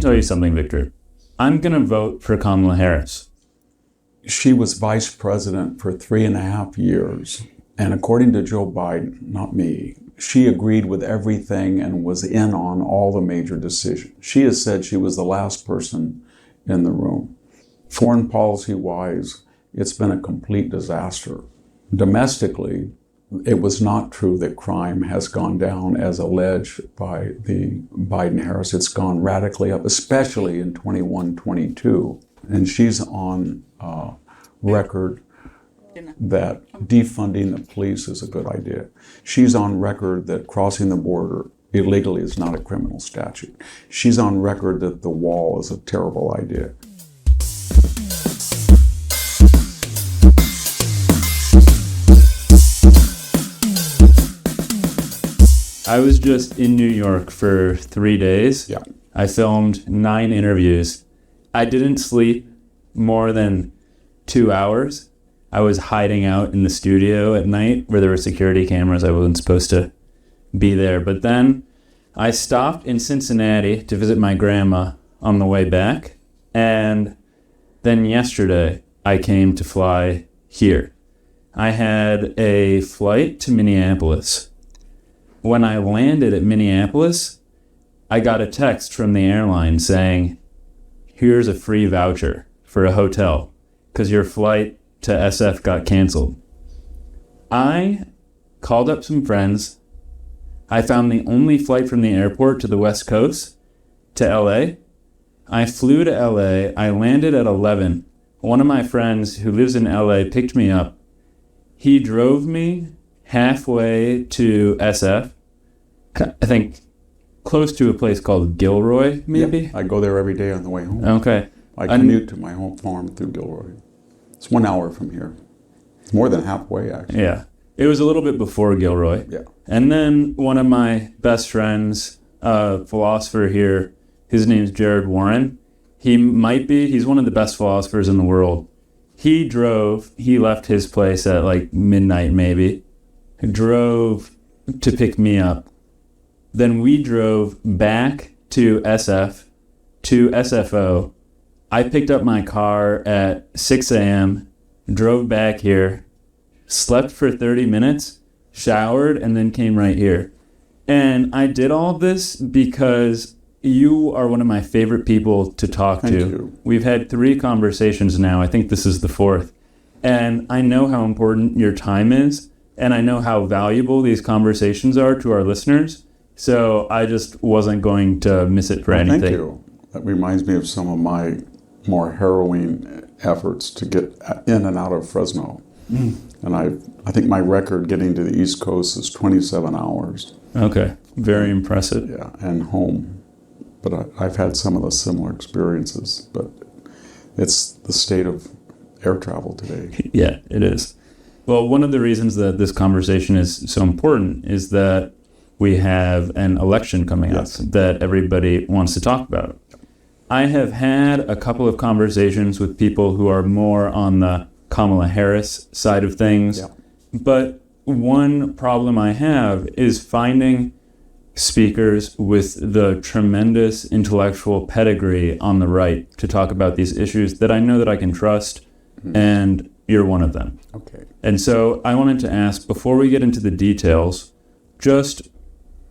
Tell you something, Victor. I'm going to vote for Kamala Harris. She was vice president for 3.5 years. And according to Joe Biden, not me, she agreed with everything and was in on all the major decisions. She has said she was the last person in the room. Foreign policy-wise, it's been a complete disaster. Domestically, it was not true that crime has gone down as alleged by the Biden-Harris. It's gone radically up, especially in 21-22. And she's on record that defunding the police is a good idea. She's on record that crossing the border illegally is not a criminal statute. She's on record that the wall is a terrible idea. I was just in New York for 3 days. Yeah. I filmed 9 interviews. I didn't sleep more than 2 hours. I was hiding out in the studio at night where there were security cameras. I wasn't supposed to be there. But then I stopped in Cincinnati to visit my grandma on the way back. And then yesterday I came to fly here. I had a flight to Minneapolis. When I landed at Minneapolis, I got a text from the airline saying, here's a free voucher for a hotel because your flight to SF got canceled. I called up some friends. I found the only flight from the airport to the West Coast to LA. I flew to LA. I landed at 11. One of my friends who lives in LA picked me up. He drove me halfway to SF, I think close to a place called Gilroy, maybe? Yeah, I go there every day on the way home. Okay. I commute to my home farm through Gilroy. It's 1 hour from here. It's more than halfway, actually. Yeah. It was a little bit before Gilroy. Yeah. And then one of my best friends, a philosopher here, his name's Jared Warren. He's one of the best philosophers in the world. He left his place at like midnight maybe, drove to pick me up. Then we drove back to SF, to SFO. I picked up my car at 6 a.m., drove back here, slept for 30 minutes, showered, and then came right here. And I did all this because you are one of my favorite people to talk to. Thank you. We've had 3 conversations now. I think this is the 4th. And I know how important your time is, and I know how valuable these conversations are to our listeners. So I just wasn't going to miss it for anything. Thank you. That reminds me of some of my more harrowing efforts to get in and out of Fresno. And I think my record getting to the East Coast is 27 hours. Okay, very impressive. Yeah, and home. But I've had some of the similar experiences, but it's the state of air travel today. Yeah, it is. Well, one of the reasons that this conversation is so important is that we have an election coming up that everybody wants to talk about. I have had a couple of conversations with people who are more on the Kamala Harris side of things. Yeah. But one problem I have is finding speakers with the tremendous intellectual pedigree on the right to talk about these issues that I know that I can trust, and you're one of them. Okay. And so I wanted to ask, before we get into the details, just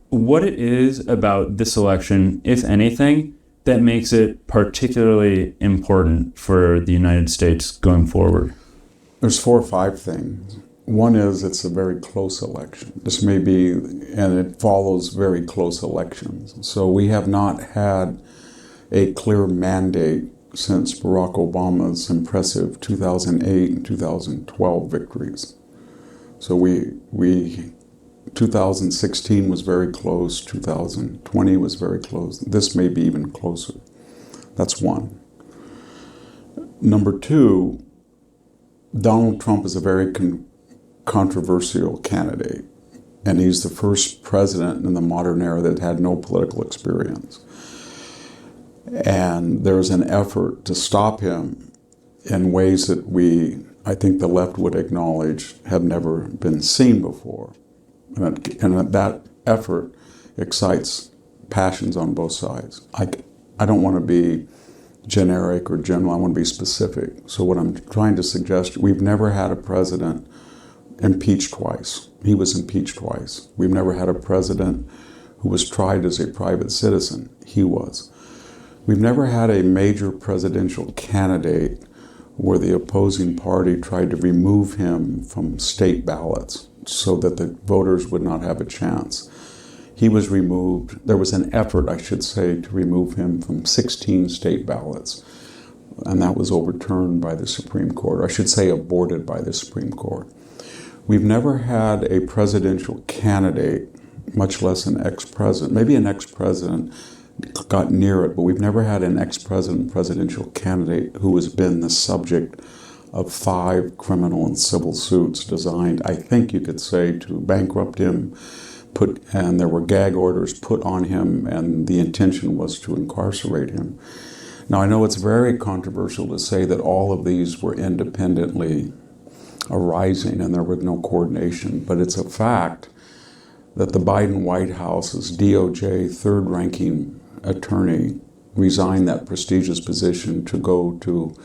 what it is about this election, if anything, that makes it particularly important for the United States going forward. There's 4 or 5 things. One is it's a very close election. This may be, and it follows very close elections. So we have not had a clear mandate since Barack Obama's impressive 2008 and 2012 victories. So 2016 was very close, 2020 was very close. This may be even closer. That's one. Number 2, Donald Trump is a very controversial candidate, and he's the first president in the modern era that had no political experience. And there's an effort to stop him in ways that I think the left would acknowledge have never been seen before. And that effort excites passions on both sides. I don't want to be generic or general. I want to be specific. So what I'm trying to suggest, we've never had a president impeached twice. He was impeached twice. We've never had a president who was tried as a private citizen. He was. We've never had a major presidential candidate where the opposing party tried to remove him from state ballots so that the voters would not have a chance. He was removed. There was an effort, I should say, to remove him from 16 state ballots, and that was overturned by the Supreme Court. I should say aborted by the Supreme Court. We've never had a presidential candidate, much less an ex-president. Maybe an ex-president got near it, but we've never had an ex-president presidential candidate who has been the subject of 5 criminal and civil suits designed, I think you could say, to bankrupt him, and there were gag orders put on him, and the intention was to incarcerate him. Now, I know it's very controversial to say that all of these were independently arising and there was no coordination, but it's a fact that the Biden White House's DOJ third-ranking attorney resigned that prestigious position to go to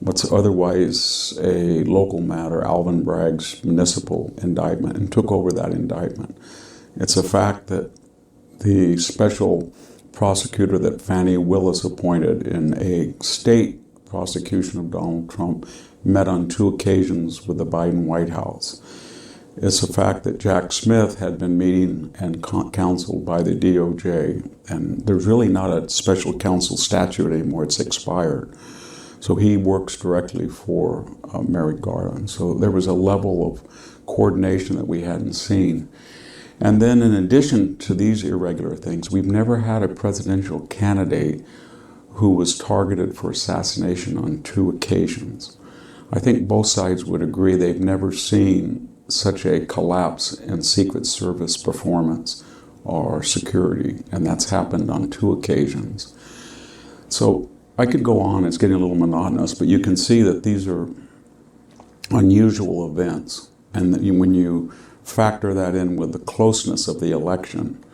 what's otherwise a local matter, Alvin Bragg's municipal indictment, and took over that indictment. It's a fact that the special prosecutor that Fannie Willis appointed in a state prosecution of Donald Trump met on 2 occasions with the Biden White House. It's a fact that Jack Smith had been meeting and counseled by the DOJ, and there's really not a special counsel statute anymore. It's expired. So he works directly for Merrick Garland. So there was a level of coordination that we hadn't seen. And then in addition to these irregular things, we've never had a presidential candidate who was targeted for assassination on 2 occasions. I think both sides would agree they've never seen such a collapse in Secret Service performance or security, and that's happened on 2 occasions. So I could go on, it's getting a little monotonous, but you can see that these are unusual events, and that when you factor that in with the closeness of the election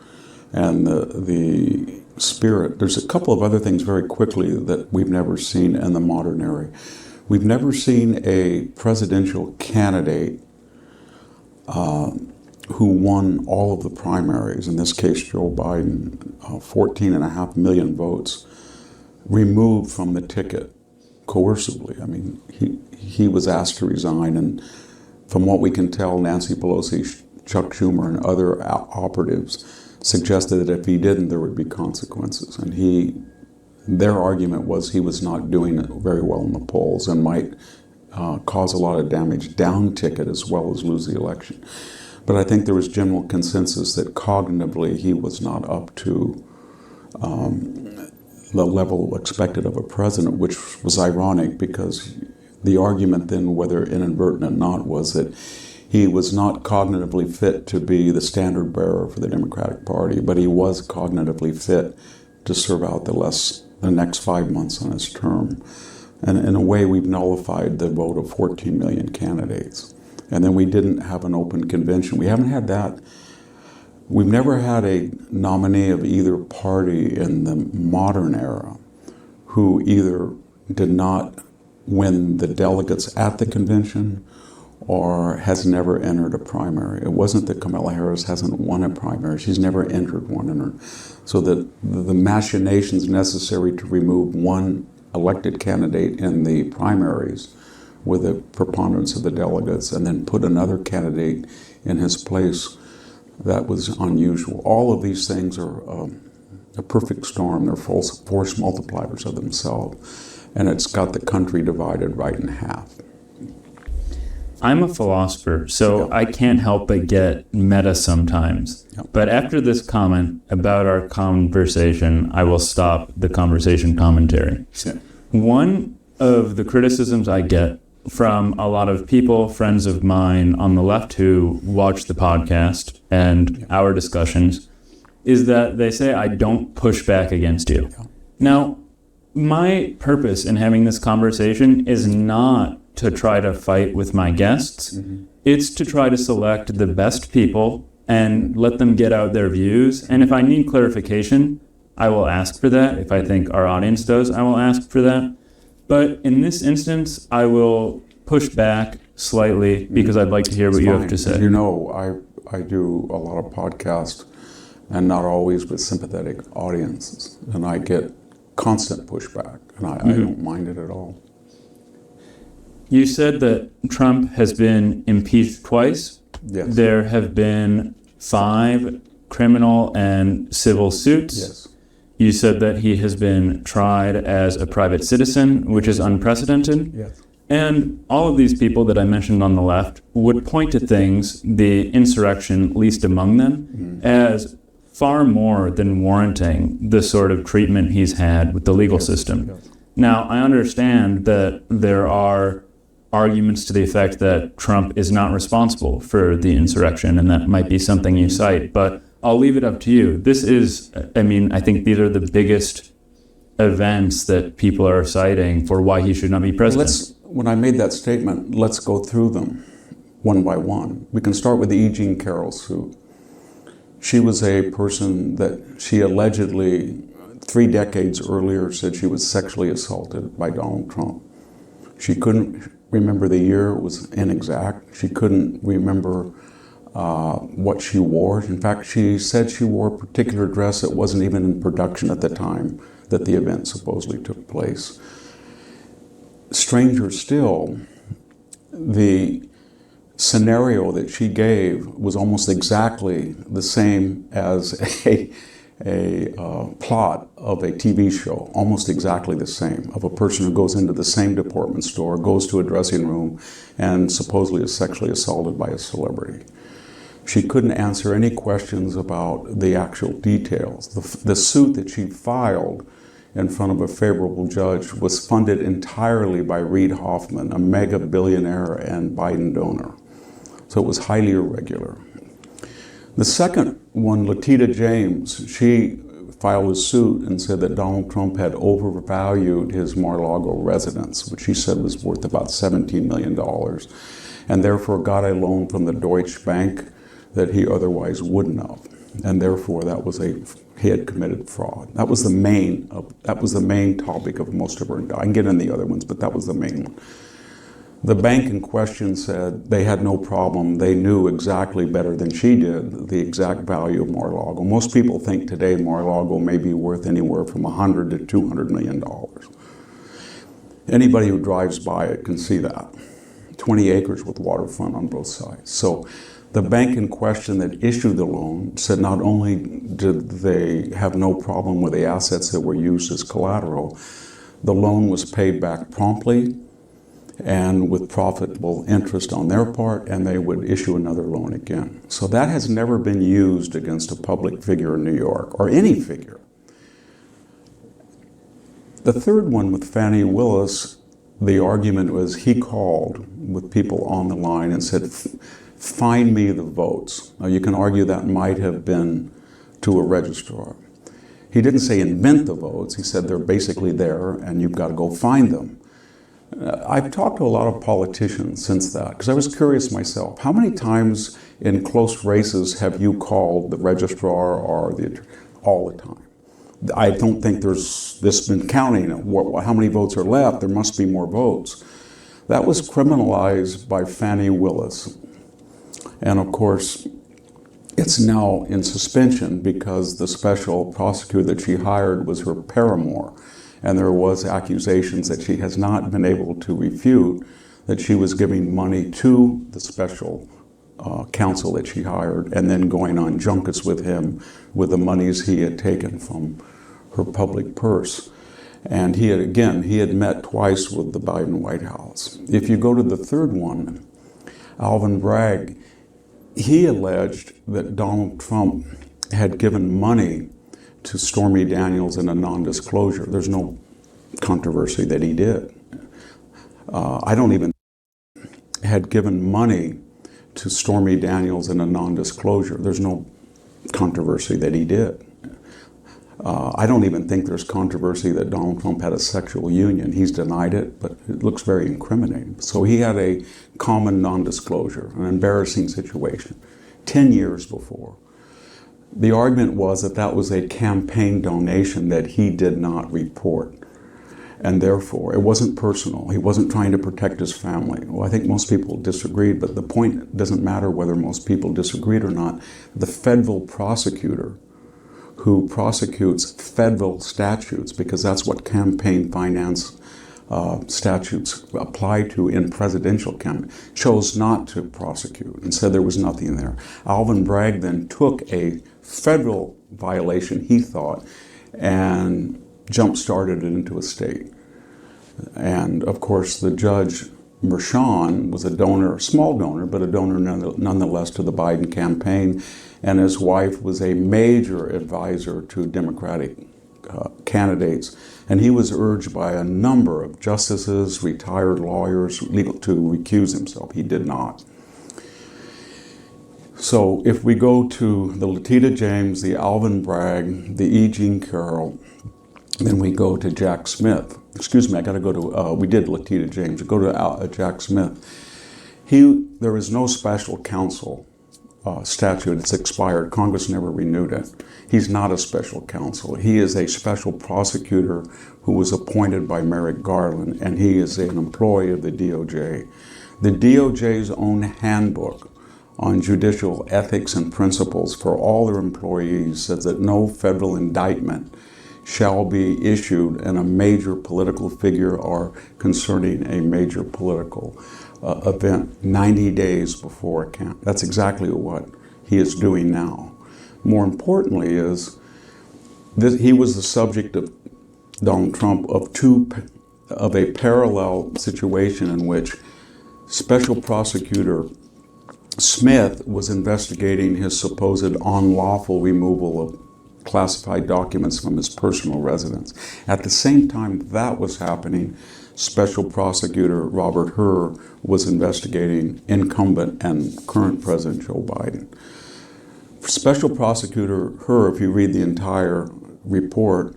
and the spirit, there's a couple of other things very quickly that we've never seen in the modern era. We've never seen a presidential candidate who won all of the primaries, in this case Joe Biden, 14.5 million votes, removed from the ticket coercively. I mean, he was asked to resign, and from what we can tell, Nancy Pelosi, Chuck Schumer, and other operatives suggested that if he didn't, there would be consequences. And their argument was he was not doing it very well in the polls and might cause a lot of damage down ticket as well as lose the election. But I think there was general consensus that cognitively he was not up to the level expected of a president, which was ironic because the argument then, whether inadvertent or not, was that he was not cognitively fit to be the standard bearer for the Democratic Party, but he was cognitively fit to serve out the next 5 months on his term. And in a way, we've nullified the vote of 14 million candidates. And then we didn't have an open convention. We haven't had that. We've never had a nominee of either party in the modern era who either did not win the delegates at the convention or has never entered a primary. It wasn't that Kamala Harris hasn't won a primary. She's never entered one. So that the machinations necessary to remove one elected candidate in the primaries with a preponderance of the delegates and then put another candidate in his place, that was unusual. All of these things are a perfect storm. They're force multipliers of themselves. And it's got the country divided right in half. I'm a philosopher, so I can't help but get meta sometimes. But after this comment about our conversation, I will stop the conversation commentary. One of the criticisms I get from a lot of people, friends of mine on the left who watch the podcast and our discussions, is that they say I don't push back against you. Now, my purpose in having this conversation is not to try to fight with my guests. It's to try to select the best people and let them get out their views. And if I need clarification, I will ask for that. If I think our audience does, I will ask for that. But in this instance, I will push back slightly because I'd like to hear what you have to say. You know, I do a lot of podcasts, and not always with sympathetic audiences, and I get constant pushback, and I don't mind it at all. You said that Trump has been impeached twice. Yes. There have been 5 criminal and civil suits. Yes. You said that he has been tried as a private citizen, which is unprecedented. Yes. And all of these people that I mentioned on the left would point to things, the insurrection least among them, as far more than warranting the sort of treatment he's had with the legal system. Yes. Now, I understand that there are arguments to the effect that Trump is not responsible for the insurrection, and that might be something you cite, but I'll leave it up to you. This is, I think these are the biggest events that people are citing for why he should not be president. When I made that statement, let's go through them one by one. We can start with the E. Jean Carroll suit. She was a person that she allegedly 3 decades earlier said she was sexually assaulted by Donald Trump. She couldn't remember the year, it was inexact. She couldn't remember what she wore. In fact, she said she wore a particular dress that wasn't even in production at the time that the event supposedly took place. Stranger still, the scenario that she gave was almost exactly the same as a plot of a TV show, almost exactly the same, of a person who goes into the same department store, goes to a dressing room, and supposedly is sexually assaulted by a celebrity. She couldn't answer any questions about the actual details. The suit that she filed in front of a favorable judge was funded entirely by Reid Hoffman, a mega billionaire and Biden donor. So it was highly irregular. The second one, Letitia James, she filed a suit and said that Donald Trump had overvalued his Mar-a-Lago residence, which she said was worth about $17 million, and therefore got a loan from the Deutsche Bank that he otherwise wouldn't have. And therefore he had committed fraud. That was the main topic of most of her. I can get in the other ones, but that was the main one. The bank in question said they had no problem. They knew exactly better than she did the exact value of Mar-a-Lago. Most people think today Mar-a-Lago may be worth anywhere from $100 to $200 million. Anybody who drives by it can see that. 20 acres with waterfront on both sides. So the bank in question that issued the loan said not only did they have no problem with the assets that were used as collateral, the loan was paid back promptly and with profitable interest on their part, and they would issue another loan again. So that has never been used against a public figure in New York, or any figure. The third one with Fani Willis, the argument was he called with people on the line and said, find me the votes. Now you can argue that might have been to a registrar. He didn't say invent the votes, he said they're basically there and you've got to go find them. I've talked to a lot of politicians since that, because I was curious myself. How many times in close races have you called the registrar or all the time? I don't think there's been counting how many votes are left. There must be more votes. That was criminalized by Fani Willis. And of course, it's now in suspension because the special prosecutor that she hired was her paramour. And there was accusations that she has not been able to refute that she was giving money to the special counsel that she hired and then going on junkets with him with the monies he had taken from her public purse. And he had met twice with the Biden White House. If you go to the third one, Alvin Bragg, he alleged that Donald Trump had given money to Stormy Daniels in a non-disclosure. There's no controversy that he did. Had given money to Stormy Daniels in a non-disclosure. There's no controversy that he did. I don't even think there's controversy that Donald Trump had a sexual union. He's denied it, but it looks very incriminating. So he had a common non-disclosure, an embarrassing situation, 10 years before. The argument was that that was a campaign donation that he did not report. And therefore, it wasn't personal. He wasn't trying to protect his family. Well, I think most people disagreed, but the point doesn't matter whether most people disagreed or not. The federal prosecutor who prosecutes federal statutes, because that's what campaign finance statutes apply to in presidential campaign, chose not to prosecute and said there was nothing there. Alvin Bragg then took a federal violation, he thought, and jump-started it into a state. And of course, the judge, Mershon, was a donor, a small donor, but a donor nonetheless to the Biden campaign, and his wife was a major advisor to Democratic candidates, and he was urged by a number of justices, retired lawyers, legal to recuse himself. He did not. So if we go to the Letitia James, the Alvin Bragg, the E. Jean Carroll, then we go to Jack Smith. Excuse me, I got to go to, we did Letitia James. Go to Jack Smith. There is no special counsel statute. It's expired. Congress never renewed it. He's not a special counsel. He is a special prosecutor who was appointed by Merrick Garland, and he is an employee of the DOJ. The DOJ's own handbook on judicial ethics and principles for all their employees says that no federal indictment shall be issued in a major political figure or concerning a major political event 90 days before a count. That's exactly what he is doing now. More importantly is that he was the subject of Donald Trump of a parallel situation in which Special Prosecutor Smith was investigating his supposed unlawful removal of classified documents from his personal residence. At the same time that was happening, Special Prosecutor Robert Hur was investigating incumbent and current President Joe Biden. Special Prosecutor Hur, if you read the entire report,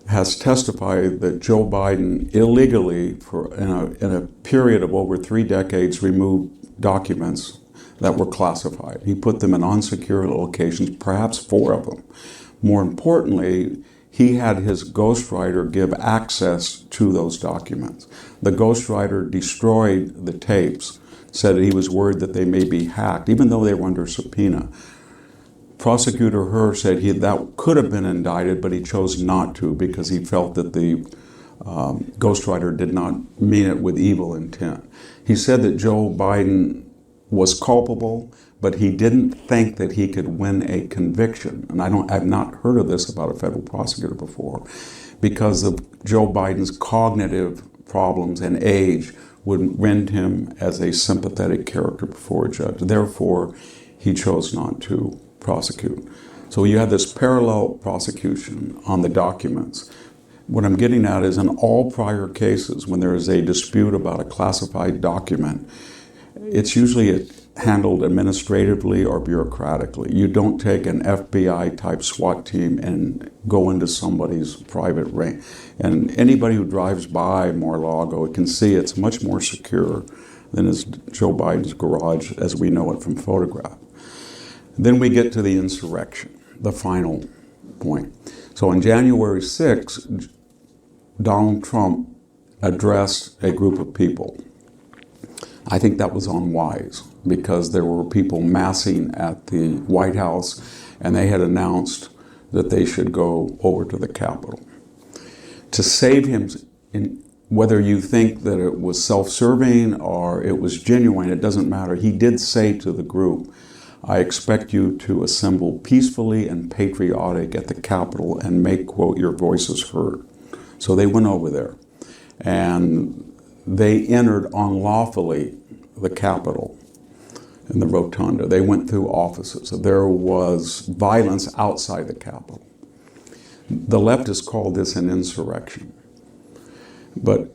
has testified that Joe Biden illegally, in a period of over 3 decades, removed documents that were classified. He put them in unsecure locations, perhaps 4 of them. More importantly, he had his ghostwriter give access to those documents. The ghostwriter destroyed the tapes, said he was worried that they may be hacked, even though they were under subpoena. Prosecutor Hur said that could have been indicted, but he chose not to because he felt that the ghostwriter did not mean it with evil intent. He said that Joe Biden was culpable, but he didn't think that he could win a conviction. And I've not heard of this about a federal prosecutor before, because of Joe Biden's cognitive problems and age would rend him as a sympathetic character before a judge. Therefore, he chose not to prosecute. So you have this parallel prosecution on the documents. What I'm getting at is in all prior cases, when there is a dispute about a classified document, it's usually handled administratively or bureaucratically. You don't take an FBI-type SWAT team and go into somebody's private range. And anybody who drives by Mar-a-Lago can see it's much more secure than is Joe Biden's garage as we know it from photograph. Then we get to the insurrection, the final point. So on January 6th, Donald Trump addressed a group of people. I think that was unwise because there were people massing at the White House and they had announced that they should go over to the Capitol. To save him, whether you think that it was self-serving or it was genuine, it doesn't matter. He did say to the group, I expect you to assemble peacefully and patriotic at the Capitol and make, quote, your voices heard. So they went over there and they entered unlawfully the Capitol in the rotunda. They went through offices. There was violence outside the Capitol. The leftists called this an insurrection. But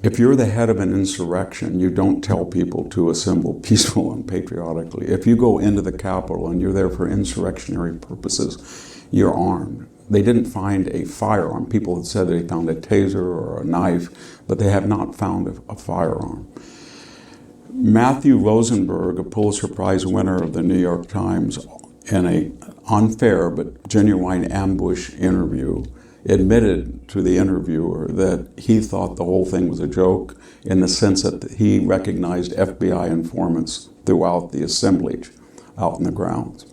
if you're the head of an insurrection, you don't tell people to assemble peaceful and patriotically. If you go into the Capitol and you're there for insurrectionary purposes, you're armed. They didn't find a firearm. People had said they found a taser or a knife, but they have not found a firearm. Matthew Rosenberg, a Pulitzer Prize winner of the New York Times, in a unfair but genuine ambush interview, admitted to the interviewer that he thought the whole thing was a joke in the sense that he recognized FBI informants throughout the assemblage out in the grounds.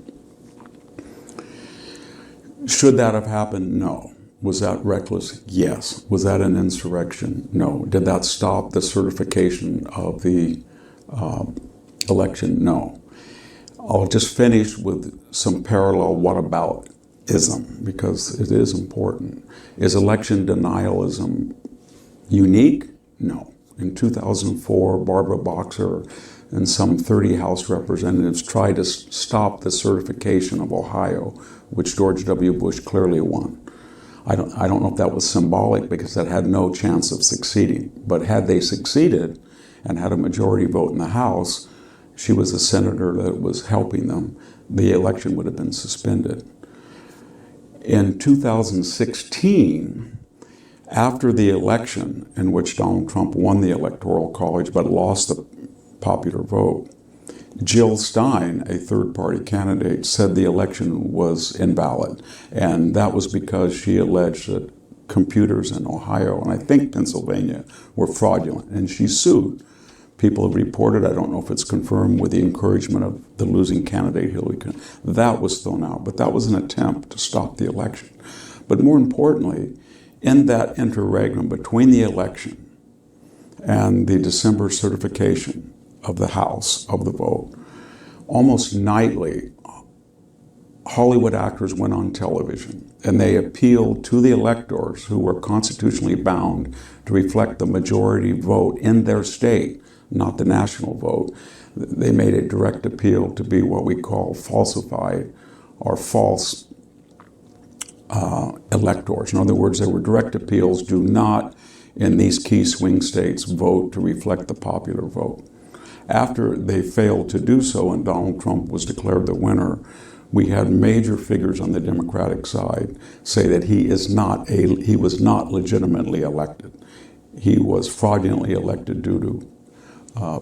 Should that have happened? No. Was that reckless? Yes. Was that an insurrection? No. Did that stop the certification of the election? No. I'll just finish with some parallel whataboutism, because it is important. Is election denialism unique? No. In 2004, Barbara Boxer and some 30 House representatives tried to stop the certification of Ohio, which George W. Bush clearly won. I don't know if that was symbolic, because that had no chance of succeeding. But had they succeeded and had a majority vote in the House, she was a senator that was helping them, the election would have been suspended. In 2016, after the election in which Donald Trump won the Electoral College but lost the popular vote, Jill Stein, a third-party candidate, said the election was invalid. And that was because she alleged that computers in Ohio, and I think Pennsylvania, were fraudulent. And she sued. People have reported, I don't know if it's confirmed, with the encouragement of the losing candidate, Hillary Clinton. That was thrown out, but that was an attempt to stop the election. But more importantly, in that interregnum between the election and the December certification of the House, of the vote, almost nightly, Hollywood actors went on television and they appealed to the electors who were constitutionally bound to reflect the majority vote in their state, not the national vote. They made a direct appeal to be what we call falsified or false electors. In other words, there were direct appeals: do not, in these key swing states, vote to reflect the popular vote. After they failed to do so and Donald Trump was declared the winner, we had major figures on the Democratic side say that he was not legitimately elected. He was fraudulently elected due to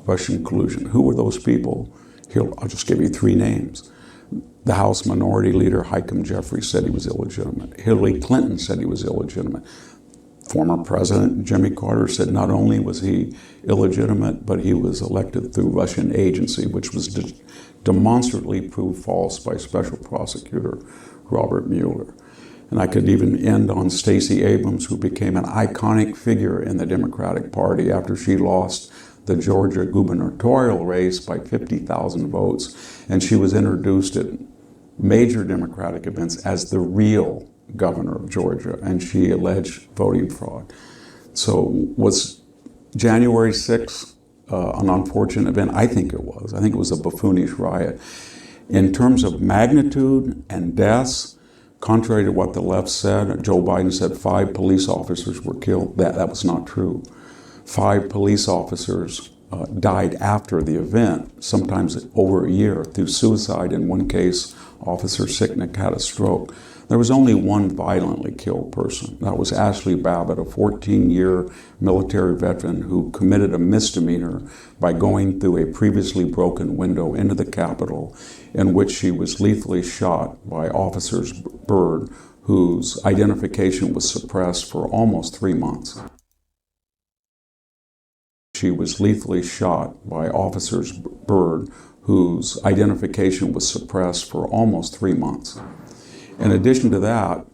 Russian collusion. Who were those people? Here, I'll just give you three names. The House Minority Leader, Hakeem Jeffries, said he was illegitimate. Hillary Clinton said he was illegitimate. Former President Jimmy Carter said not only was he illegitimate, but he was elected through Russian agency, which was demonstrably proved false by Special Prosecutor Robert Mueller. And I could even end on Stacey Abrams, who became an iconic figure in the Democratic Party after she lost the Georgia gubernatorial race by 50,000 votes. And she was introduced at major Democratic events as the real governor of Georgia, and she alleged voting fraud. So was January 6th an unfortunate event? I think it was. I think it was a buffoonish riot. In terms of magnitude and deaths, contrary to what the left said, Joe Biden said 5 police officers were killed. That was not true. 5 police officers died after the event, sometimes over a year, through suicide. In one case, Officer Sicknick had a stroke. There was only one violently killed person. That was Ashley Babbitt, a 14-year military veteran who committed a misdemeanor by going through a previously broken window into the Capitol, in which she was lethally shot by Officer Byrd, whose identification was suppressed for almost 3 months. She was lethally shot by Officer Byrd, whose identification was suppressed for almost 3 months. In addition to that,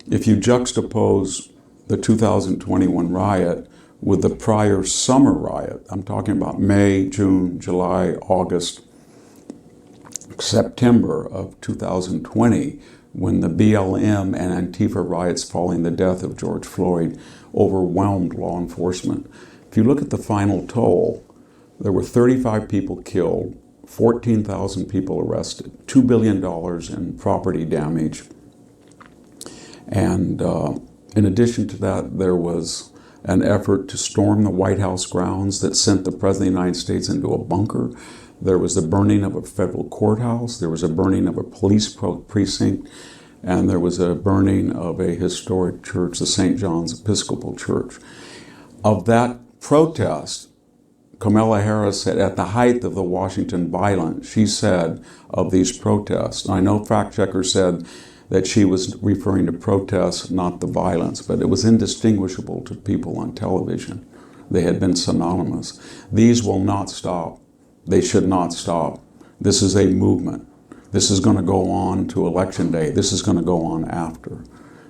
if you juxtapose the 2021 riot with the prior summer riot, I'm talking about May, June, July, August, September of 2020, when the BLM and Antifa riots following the death of George Floyd overwhelmed law enforcement. If you look at the final toll, there were 35 people killed, 14,000 people arrested, $2 billion in property damage. And in addition to that, there was an effort to storm the White House grounds that sent the President of the United States into a bunker. There was the burning of a federal courthouse. There was a burning of a police precinct. And there was a burning of a historic church, the St. John's Episcopal Church. Of that protest, Kamala Harris said at the height of the Washington violence, she said of these protests, I know fact checkers said that she was referring to protests, not the violence, but it was indistinguishable to people on television. They had been synonymous. These will not stop. They should not stop. This is a movement. This is going to go on to Election Day. This is going to go on after.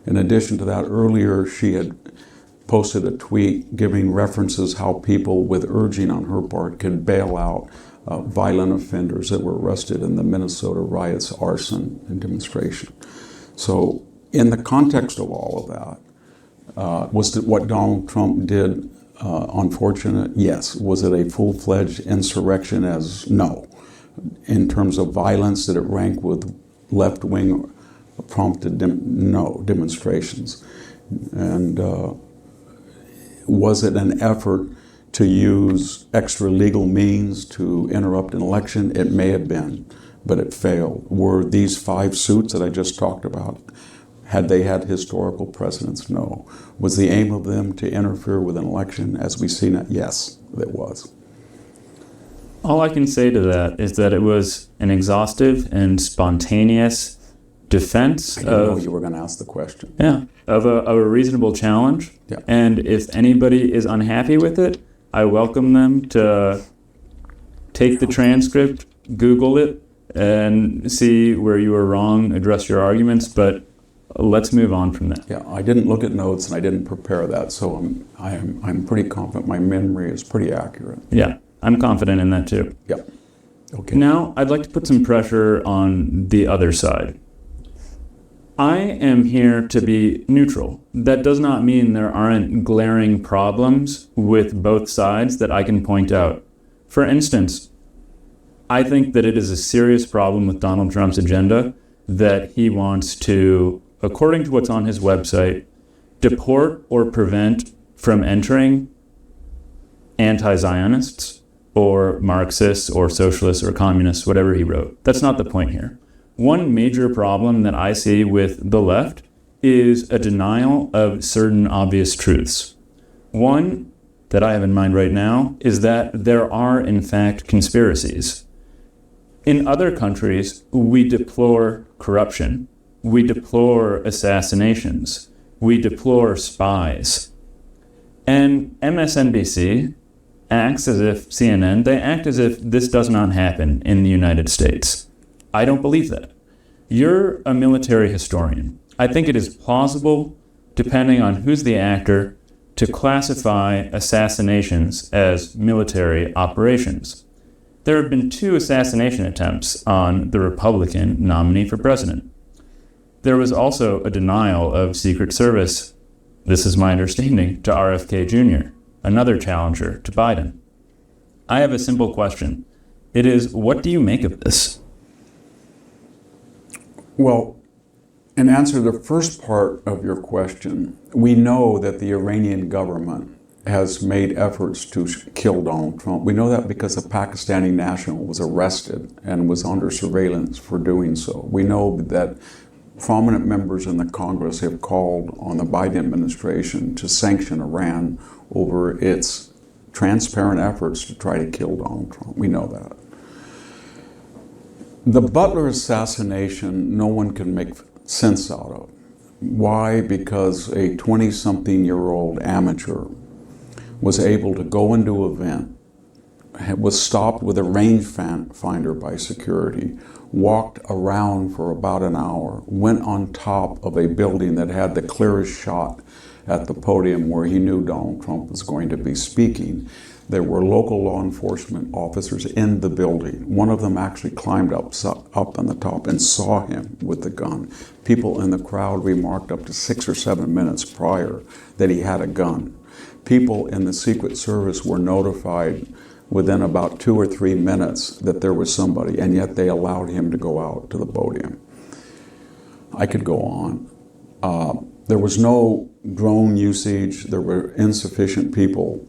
In addition to that, earlier she had posted a tweet giving references how people, with urging on her part, could bail out violent offenders that were arrested in the Minnesota riots, arson, and demonstration. So in the context of all of that, was what Donald Trump did unfortunate? Yes. Was it a full-fledged insurrection? No. In terms of violence, did it rank with left-wing prompted demonstrations? And was it an effort to use extra legal means to interrupt an election? It may have been, but it failed. Were these 5 suits that I just talked about, had they had historical precedence? No. Was the aim of them to interfere with an election as we see now? Yes, it was. All I can say to that is that it was an exhaustive and spontaneous defense I didn't know you were going to ask the question. Yeah, of a reasonable challenge. Yeah. And if anybody is unhappy with it, I welcome them to take the transcript, Google it, and see where you were wrong, address your arguments, but let's move on from that. Yeah, I didn't look at notes and I didn't prepare that, so I'm pretty confident my memory is pretty accurate. Yeah, I'm confident in that too. Yeah. Okay. Now, I'd like to put some pressure on the other side. I am here to be neutral. That does not mean there aren't glaring problems with both sides that I can point out. For instance, I think that it is a serious problem with Donald Trump's agenda that he wants to, according to what's on his website, deport or prevent from entering anti-Zionists or Marxists or socialists or communists, whatever he wrote. That's not the point here. One major problem that I see with the left is a denial of certain obvious truths. One that I have in mind right now is that there are, in fact, conspiracies. In other countries, we deplore corruption. We deplore assassinations. We deplore spies. And MSNBC acts as if, CNN, they act as if this does not happen in the United States. I don't believe that. You're a military historian. I think it is plausible, depending on who's the actor, to classify assassinations as military operations. There have been 2 assassination attempts on the Republican nominee for president. There was also a denial of Secret Service, this is my understanding, to RFK Jr., another challenger to Biden. I have a simple question. It is, what do you make of this? Well, in answer to the first part of your question, we know that the Iranian government has made efforts to kill Donald Trump. We know that because a Pakistani national was arrested and was under surveillance for doing so. We know that prominent members in the Congress have called on the Biden administration to sanction Iran over its transparent efforts to try to kill Donald Trump. We know that. The Butler assassination, no one can make sense out of. Why? Because a 20-something-year-old amateur was able to go into an event, was stopped with a rangefinder by security, walked around for about an hour, went on top of a building that had the clearest shot at the podium where he knew Donald Trump was going to be speaking. There were local law enforcement officers in the building. One of them actually climbed up on the top and saw him with the gun. People in the crowd remarked up to 6 or 7 minutes prior that he had a gun. People in the Secret Service were notified within about 2 or 3 minutes that there was somebody, and yet they allowed him to go out to the podium. I could go on. There was no drone usage. There were insufficient people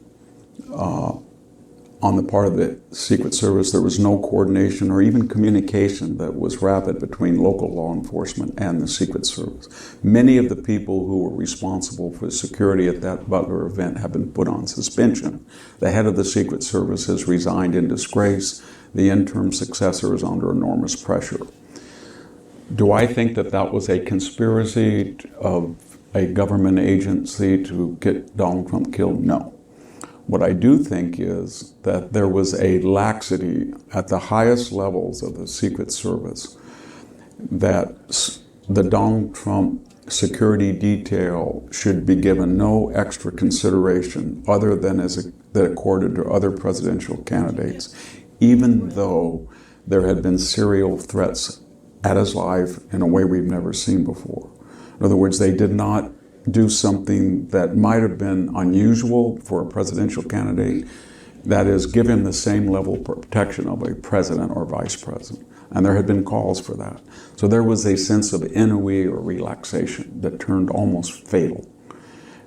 on the part of the Secret Service, there was no coordination or even communication that was rapid between local law enforcement and the Secret Service. Many of the people who were responsible for security at that Butler event have been put on suspension. The head of the Secret Service has resigned in disgrace. The interim successor is under enormous pressure. Do I think that that was a conspiracy of a government agency to get Donald Trump killed? No. What I do think is that there was a laxity at the highest levels of the Secret Service that the Donald Trump security detail should be given no extra consideration other than that accorded to other presidential candidates, even though there had been serial threats at his life in a way we've never seen before. In other words, they did not do something that might have been unusual for a presidential candidate, that is, give him the same level of protection of a president or vice president. And there had been calls for that. So there was a sense of ennui or relaxation that turned almost fatal.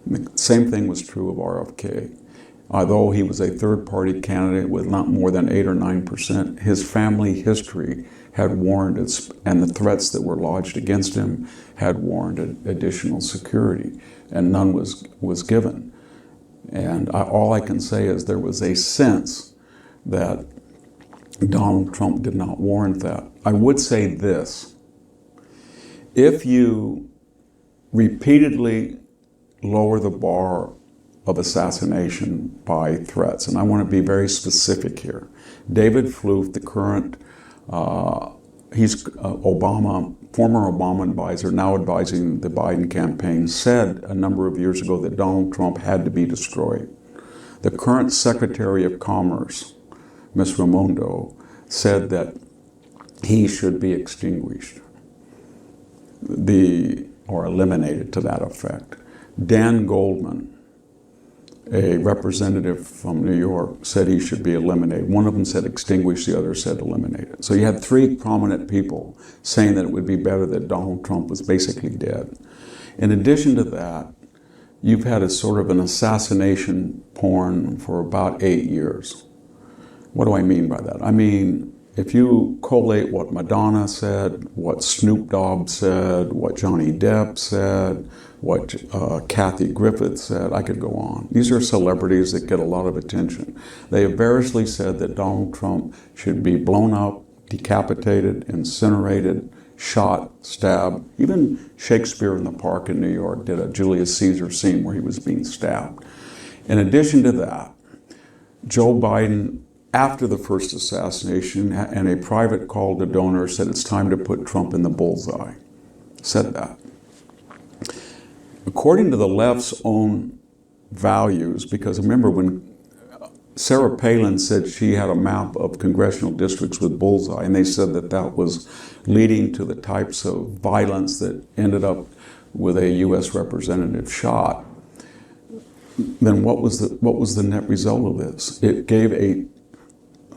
And the same thing was true of RFK. Although he was a third-party candidate with not more than 8 or 9%, his family history had warranted, and the threats that were lodged against him had warranted additional security, and none was given. And all I can say is there was a sense that Donald Trump did not warrant that. I would say this: if you repeatedly lower the bar of assassination by threats, and I want to be very specific here. David Floof, the current, he's former Obama advisor, now advising the Biden campaign, said a number of years ago that Donald Trump had to be destroyed. The current Secretary of Commerce, Ms. Raimondo, said that he should be extinguished, or eliminated to that effect. Dan Goldman, a representative from New York, said he should be eliminated. One of them said extinguish, the other said eliminated. So you had three prominent people saying that it would be better that Donald Trump was basically dead. In addition to that, you've had a sort of an assassination porn for about 8 years. What do I mean by that? I mean, if you collate what Madonna said, what Snoop Dogg said, what Johnny Depp said, what Kathy Griffith said, I could go on. These are celebrities that get a lot of attention. They have variously said that Donald Trump should be blown up, decapitated, incinerated, shot, stabbed. Even Shakespeare in the Park in New York did a Julius Caesar scene where he was being stabbed. In addition to that, Joe Biden, after the first assassination, and a private call to donors, said it's time to put Trump in the bullseye. Said that. According to the left's own values, because remember when Sarah Palin said she had a map of congressional districts with bullseye, and they said that that was leading to the types of violence that ended up with a U.S. representative shot, then what was the net result of this? It gave a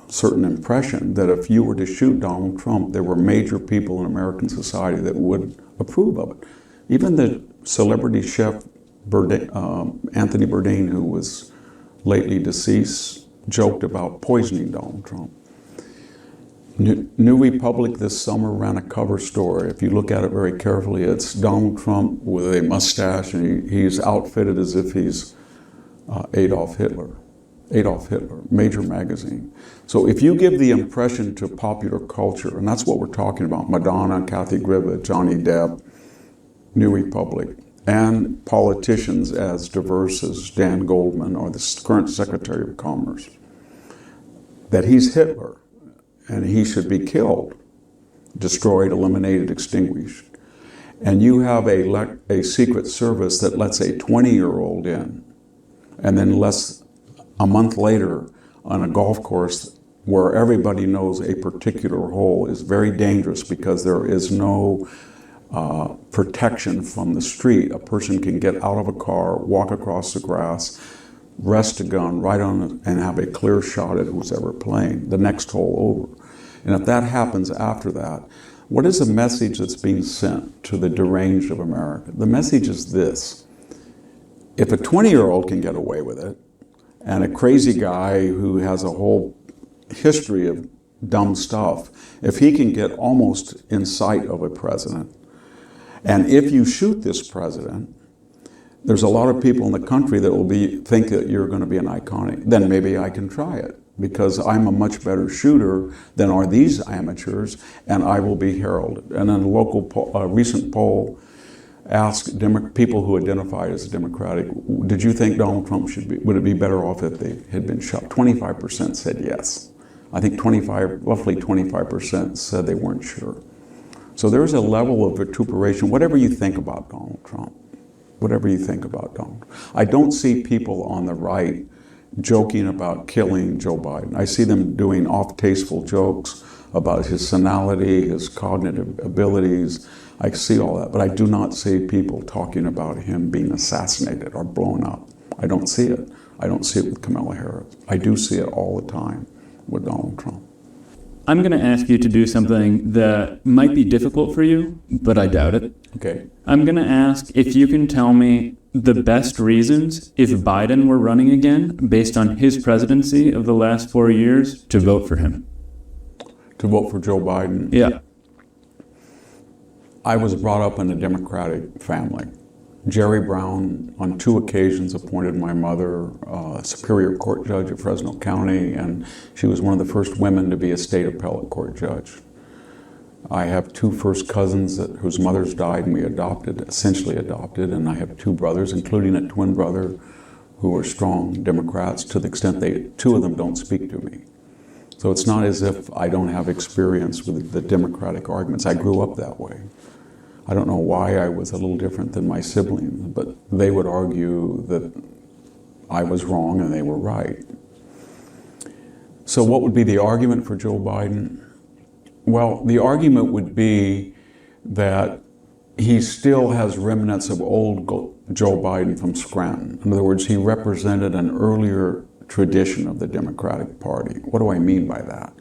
certain impression that if you were to shoot Donald Trump, there were major people in American society that would approve of it. Even the celebrity chef Anthony Bourdain, who was lately deceased, joked about poisoning Donald Trump. New Republic this summer ran a cover story. If you look at it very carefully, it's Donald Trump with a mustache, and he's outfitted as if he's Adolf Hitler. Adolf Hitler, major magazine. So if you give the impression to popular culture, and that's what we're talking about, Madonna, Kathy Griffith, Johnny Depp, New Republic, and politicians as diverse as Dan Goldman or the current Secretary of Commerce, that he's Hitler and he should be killed, destroyed, eliminated, extinguished. And you have a Secret Service that lets a 20-year-old in, and then a month later on a golf course where everybody knows a particular hole is very dangerous because there is no protection from the street. A person can get out of a car, walk across the grass, rest a gun right on it, and have a clear shot at who's ever playing, the next hole over. And if that happens after that, what is the message that's being sent to the deranged of America? The message is this: if a 20-year-old can get away with it, and a crazy guy who has a whole history of dumb stuff, if he can get almost in sight of a president, and if you shoot this president, there's a lot of people in the country that will think that you're going to be an iconic, then maybe I can try it, because I'm a much better shooter than are these amateurs, and I will be heralded. And then a recent poll asked people who identified as Democratic, did you think Donald Trump would it be better off if they had been shot? 25% said yes. I think roughly 25% said they weren't sure. So there's a level of vituperation, whatever you think about Donald Trump, whatever you think about Donald. I don't see people on the right joking about killing Joe Biden. I see them doing off-tasteful jokes about his senility, his cognitive abilities. I see all that, but I do not see people talking about him being assassinated or blown up. I don't see it. I don't see it with Kamala Harris. I do see it all the time with Donald Trump. I'm going to ask you to do something that might be difficult for you, but I doubt it. Okay. I'm going to ask if you can tell me the best reasons, if Biden were running again, based on his presidency of the last 4 years, to vote for him. To vote for Joe Biden? Yeah. I was brought up in a Democratic family. Jerry Brown, on 2 occasions, appointed my mother Superior Court judge of Fresno County, and she was one of the first women to be a state appellate court judge. I have 2 first cousins whose mothers died and we essentially adopted, and I have 2 brothers, including a twin brother, who are strong Democrats to the extent 2 of them don't speak to me. So it's not as if I don't have experience with the Democratic arguments. I grew up that way. I don't know why I was a little different than my siblings, but they would argue that I was wrong and they were right. So what would be the argument for Joe Biden? Well, the argument would be that he still has remnants of old Joe Biden from Scranton. In other words, he represented an earlier tradition of the Democratic Party. What do I mean by that?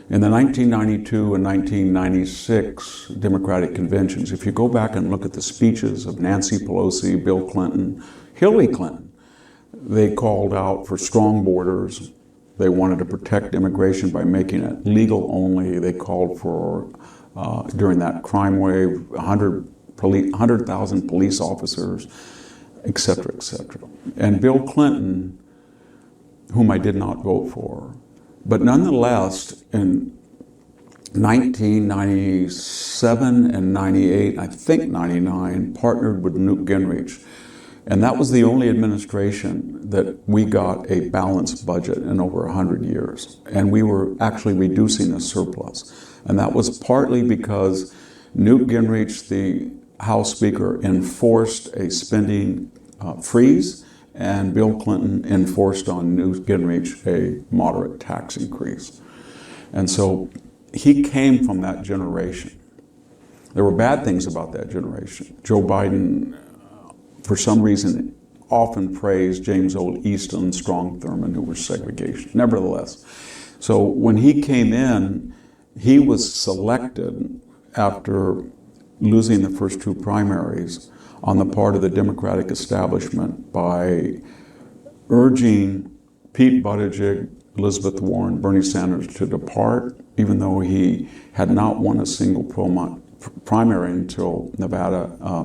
In the 1992 and 1996 Democratic conventions, if you go back and look at the speeches of Nancy Pelosi, Bill Clinton, Hillary Clinton, they called out for strong borders. They wanted to protect immigration by making it legal only. They called for, during that crime wave, 100,000 police officers, et cetera, et cetera. And Bill Clinton, whom I did not vote for, but nonetheless, in 1997 and 98, I think 99, partnered with Newt Gingrich. And that was the only administration that we got a balanced budget in over 100 years. And we were actually reducing a surplus. And that was partly because Newt Gingrich, the House Speaker, enforced a spending freeze, and Bill Clinton enforced on Newt Gingrich a moderate tax increase. And so he came from that generation. There were bad things about that generation. Joe Biden, for some reason, often praised James Old Easton, Strom Thurmond, who were segregation. Nevertheless, so when he came in, he was selected after losing the first 2 primaries on the part of the Democratic establishment by urging Pete Buttigieg, Elizabeth Warren, Bernie Sanders to depart, even though he had not won a single primary until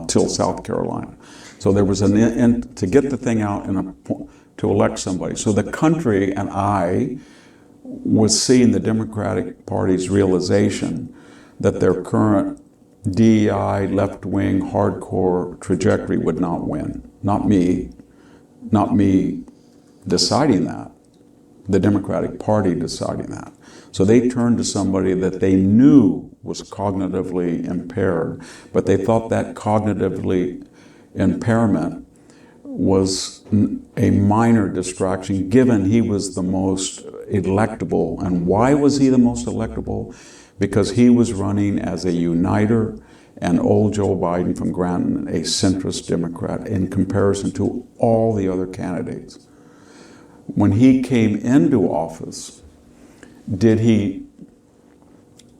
till South Carolina. So there was to get the thing out and to elect somebody. So the country and I was seeing the Democratic Party's realization that their current DEI, left-wing, hardcore trajectory would not win. Not me deciding that. The Democratic Party deciding that. So they turned to somebody that they knew was cognitively impaired, but they thought that cognitively impairment was a minor distraction given he was the most electable. And why was he the most electable? Because he was running as a uniter, and old Joe Biden from Granton, a centrist Democrat, in comparison to all the other candidates. When he came into office, did he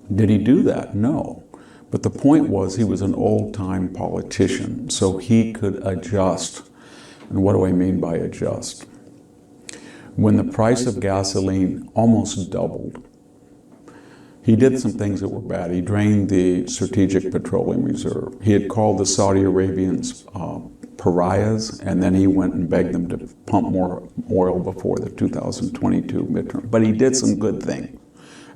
do that? No. But the point was he was an old-time politician, so he could adjust. And what do I mean by adjust? when the price of gasoline almost doubled. He did some things that were bad. He drained the Strategic Petroleum Reserve. He had called the Saudi Arabians pariahs, and then he went and begged them to pump more oil before the 2022 midterm. But he did some good things.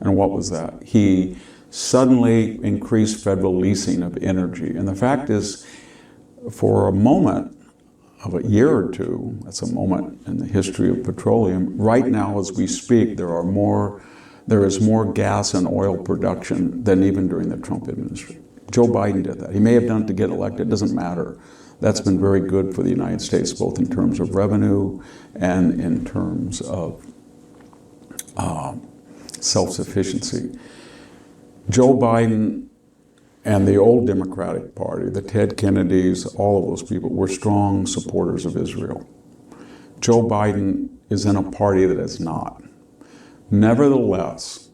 And what was that? He suddenly increased federal leasing of energy. And the fact is, for a moment of a year or two, that's a moment in the history of petroleum, right now as we speak, there is more gas and oil production than even during the Trump administration. Joe Biden did that. He may have done it to get elected, it doesn't matter. That's been very good for the United States, both in terms of revenue and in terms of self-sufficiency. Joe Biden and the old Democratic Party, the Ted Kennedys, all of those people were strong supporters of Israel. Joe Biden is in a party that is not. Nevertheless,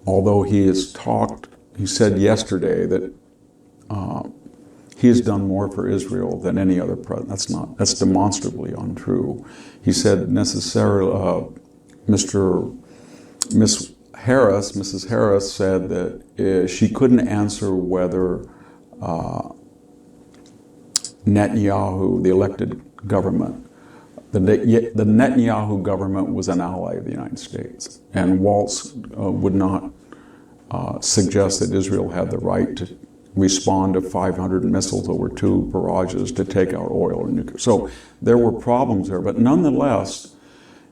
although he said yesterday that he has done more for Israel than any other president. That's demonstrably untrue. He said necessarily, Mrs. Harris said that she couldn't answer whether Netanyahu, the elected government, the Netanyahu government was an ally of the United States. And Waltz would not suggest that Israel had the right to respond to 500 missiles over 2 barrages to take out oil and nuclear. So there were problems there. But nonetheless,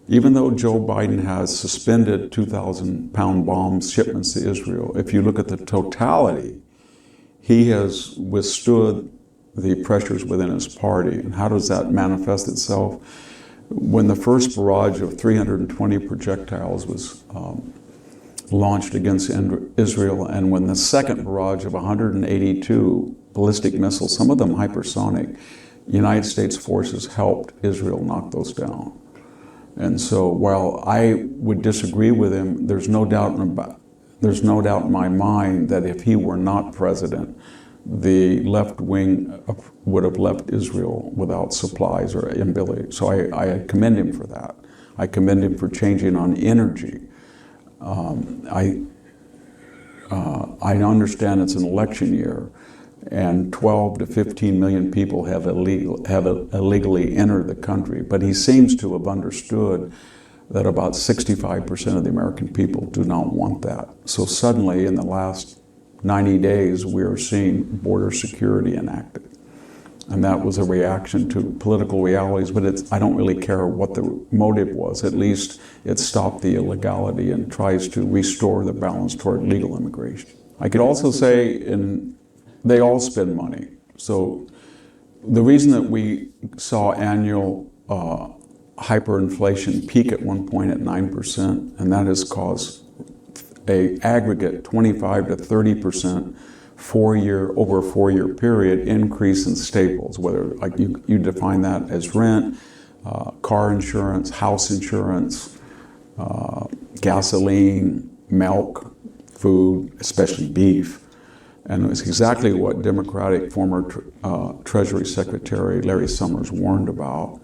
even though Joe Biden has suspended 2,000-pound bomb shipments to Israel, if you look at the totality, he has withstood the pressures within his party. And how does that manifest itself? When the first barrage of 320 projectiles was launched against Israel, and when the second barrage of 182 ballistic missiles, some of them hypersonic, United States forces helped Israel knock those down. And so while I would disagree with him, there's no doubt in my mind that if he were not president, the left wing would have left Israel without supplies or ability. So I commend him for that. I commend him for changing on energy. I understand it's an election year, and 12 to 15 million people have illegally entered the country. But he seems to have understood that about 65% of the American people do not want that. So suddenly, in the last 90 days, we are seeing border security enacted. And that was a reaction to political realities, but I don't really care what the motive was. At least it stopped the illegality and tries to restore the balance toward legal immigration. I could also say they all spend money. So the reason that we saw annual hyperinflation peak at one point at 9%, and that has caused a aggregate 25 to 30% over a 4-year period increase in staples, whether like you define that as rent, car insurance, house insurance, gasoline, milk, food, especially beef. And it's exactly what Democratic former Treasury Secretary Larry Summers warned about.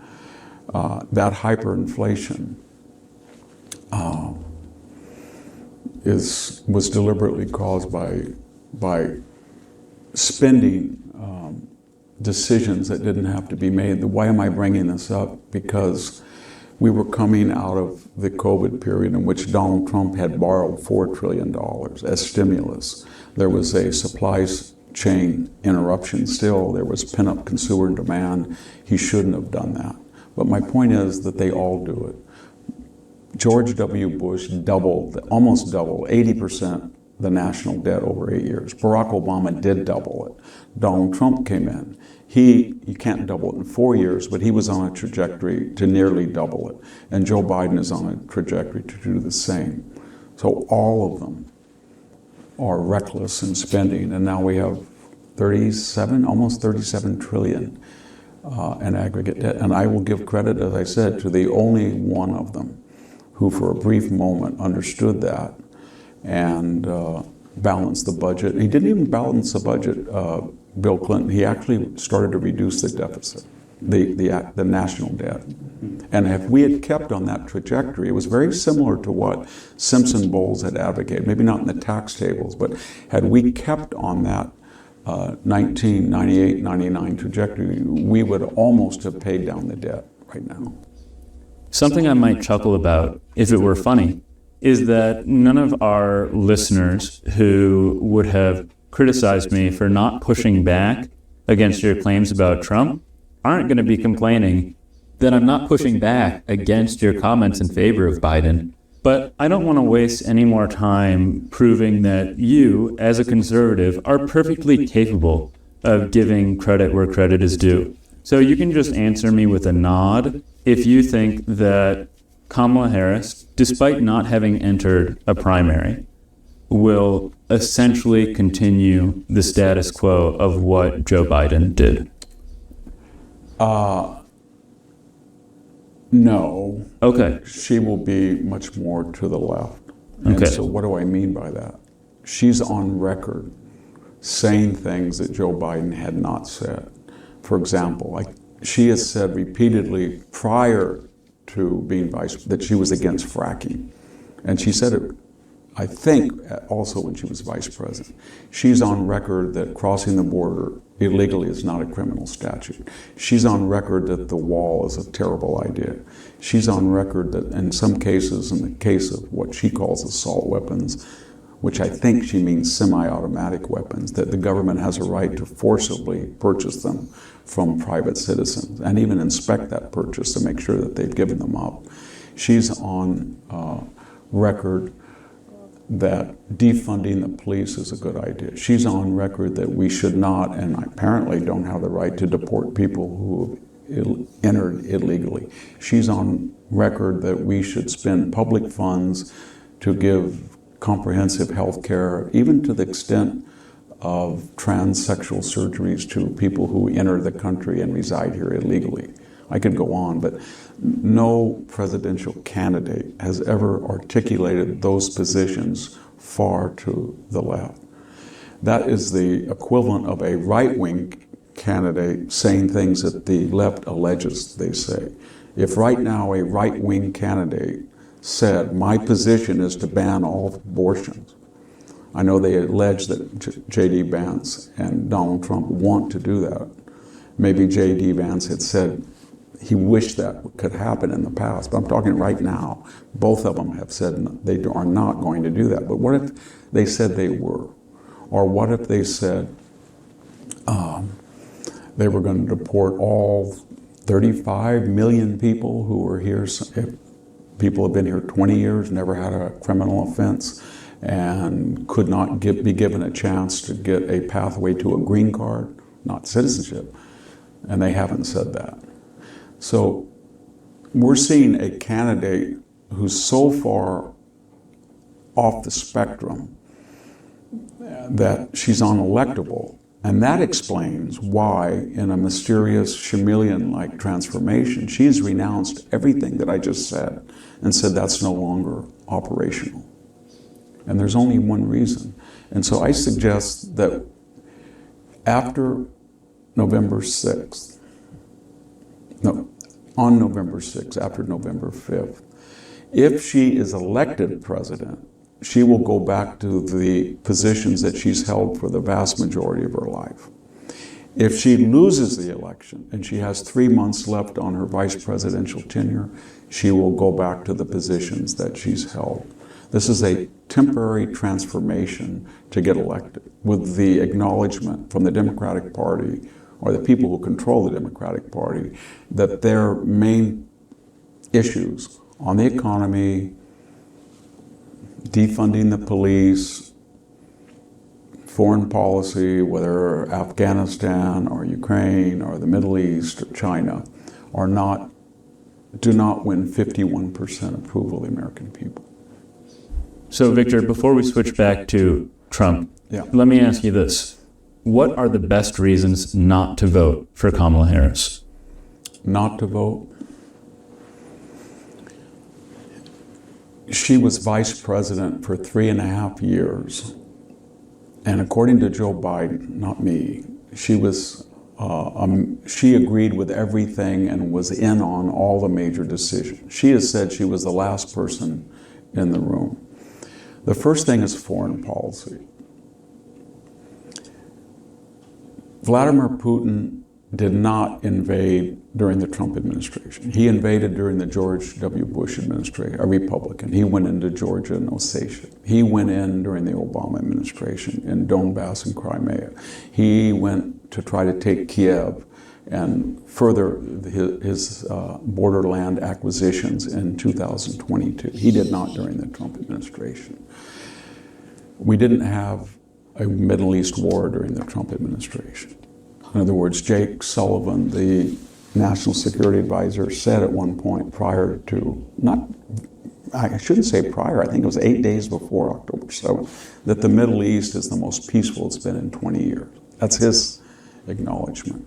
That hyperinflation was deliberately caused by spending decisions that didn't have to be made. Why am I bringing this up? Because we were coming out of the COVID period in which Donald Trump had borrowed $4 trillion as stimulus. There was a supply chain interruption still. There was pent-up consumer demand. He shouldn't have done that. But my point is that they all do it. George W. Bush almost doubled, 80% the national debt over 8 years. Barack Obama did double it. Donald Trump came in. You can't double it in 4 years, but he was on a trajectory to nearly double it. And Joe Biden is on a trajectory to do the same. So all of them are reckless in spending. And now we have almost 37 trillion in aggregate debt. And I will give credit, as I said, to the only one of them who for a brief moment understood that and balanced the budget. He didn't even balance the budget, Bill Clinton. He actually started to reduce the deficit. the national debt. And if we had kept on that trajectory, it was very similar to what Simpson Bowles had advocated, maybe not in the tax tables, but had we kept on that 1998-99 trajectory, we would almost have paid down the debt right now. Something I might chuckle about, if it were funny, is that none of our listeners who would have criticized me for not pushing back against your claims about Trump aren't going to be complaining that I'm not pushing back against your comments in favor of Biden. But I don't want to waste any more time proving that you, as a conservative, are perfectly capable of giving credit where credit is due. So you can just answer me with a nod if you think that Kamala Harris, despite not having entered a primary, will essentially continue the status quo of what Joe Biden did. No. Okay. She will be much more to the left. Okay. And so what do I mean by that? She's on record saying things that Joe Biden had not said. For example, she has said repeatedly prior to being vice that she was against fracking. And she said it, I think, also when she was vice president. She's on record that crossing the border illegally is not a criminal statute. She's on record that the wall is a terrible idea. She's on record that in some cases, in the case of what she calls assault weapons, which I think she means semi-automatic weapons, that the government has a right to forcibly purchase them from private citizens and even inspect that purchase to make sure that they've given them up. She's on record that defunding the police is a good idea. She's on record that we should not, and apparently don't have the right to deport people who entered illegally. She's on record that we should spend public funds to give comprehensive health care, even to the extent of transsexual surgeries to people who enter the country and reside here illegally. I could go on, but no presidential candidate has ever articulated those positions far to the left. That is the equivalent of a right-wing candidate saying things that the left alleges they say. If right now a right-wing candidate said, my position is to ban all abortions, I know they allege that J.D. Vance and Donald Trump want to do that. Maybe J.D. Vance had said he wished that could happen in the past, but I'm talking right now. Both of them have said they are not going to do that. But what if they said they were? Or what if they said they were going to deport all 35 million people who were here? If people have been here 20 years, never had a criminal offense, and could not be given a chance to get a pathway to a green card, not citizenship, and they haven't said that. So we're seeing a candidate who's so far off the spectrum that she's unelectable. And that explains why, in a mysterious chameleon-like transformation, she's renounced everything that I just said and said that's no longer operational. And there's only one reason. And so I suggest that after November 6th, on November 6th, after November 5th, if she is elected president, she will go back to the positions that she's held for the vast majority of her life. If she loses the election and she has 3 months left on her vice presidential tenure, she will go back to the positions that she's held. This is a temporary transformation to get elected, with the acknowledgement from the Democratic Party, or the people who control the Democratic Party, that their main issues on the economy, defunding the police, foreign policy, whether Afghanistan or Ukraine or the Middle East or China, do not win 51% approval of the American people. So, Victor, before we switch back to Trump, let me ask you this. What are the best reasons not to vote for Kamala Harris? Not to vote? She was vice president for 3.5 years. And according to Joe Biden, not me, she was she agreed with everything and was in on all the major decisions. She has said she was the last person in the room. The first thing is foreign policy. Vladimir Putin did not invade during the Trump administration. He invaded during the George W. Bush administration, a Republican. He went into Georgia and Ossetia. He went in during the Obama administration in Donbass and Crimea. He went to try to take Kiev and further his borderland acquisitions in 2022. He did not during the Trump administration. We didn't have a Middle East war during the Trump administration. In other words, Jake Sullivan, the National Security Advisor, said at one point prior to, I shouldn't say prior, I think it was 8 days before October 7th, that the Middle East is the most peaceful it's been in 20 years. That's his acknowledgement.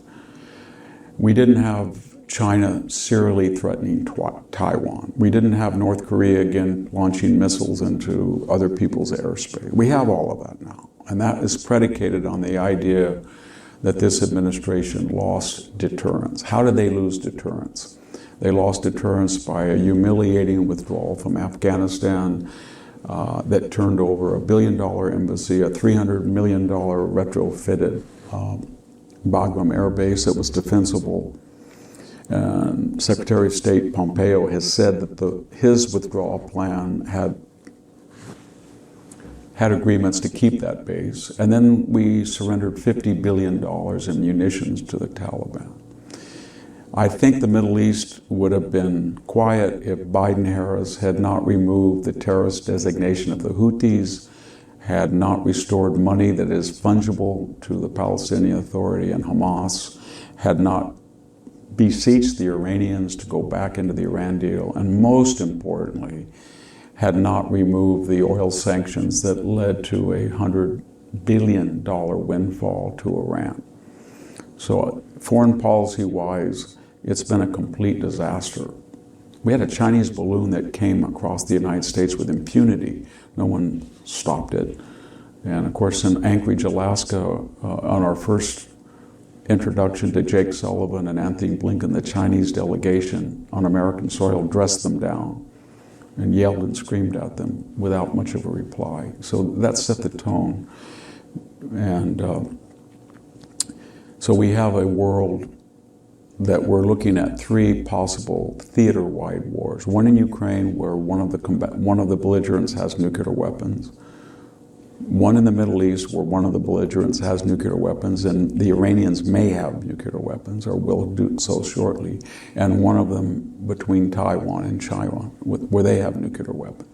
We didn't have China serially threatening Taiwan. We didn't have North Korea again launching missiles into other people's airspace. We have all of that now. And that is predicated on the idea that this administration lost deterrence. How did they lose deterrence? They lost deterrence by a humiliating withdrawal from Afghanistan that turned over $1 billion embassy, a $300 million retrofitted Bagram Air Base that was defensible. And Secretary of State Pompeo has said that his withdrawal plan had agreements to keep that base. And then we surrendered $50 billion in munitions to the Taliban. I think the Middle East would have been quiet if Biden-Harris had not removed the terrorist designation of the Houthis, had not restored money that is fungible to the Palestinian Authority and Hamas, had not beseeched the Iranians to go back into the Iran deal, and most importantly, had not removed the oil sanctions that led to a $100 billion windfall to Iran. So foreign policy-wise, it's been a complete disaster. We had a Chinese balloon that came across the United States with impunity. No one stopped it. And of course, in Anchorage, Alaska, on our first introduction to Jake Sullivan and Anthony Blinken, the Chinese delegation on American soil dressed them down and yelled and screamed at them without much of a reply. So that set the tone. And so we have a world that we're looking at 3 possible theater-wide wars. One in Ukraine, where one of the belligerents has nuclear weapons. One in the Middle East, where one of the belligerents has nuclear weapons, and the Iranians may have nuclear weapons, or will do so shortly. And one of them between Taiwan and China, where they have nuclear weapons.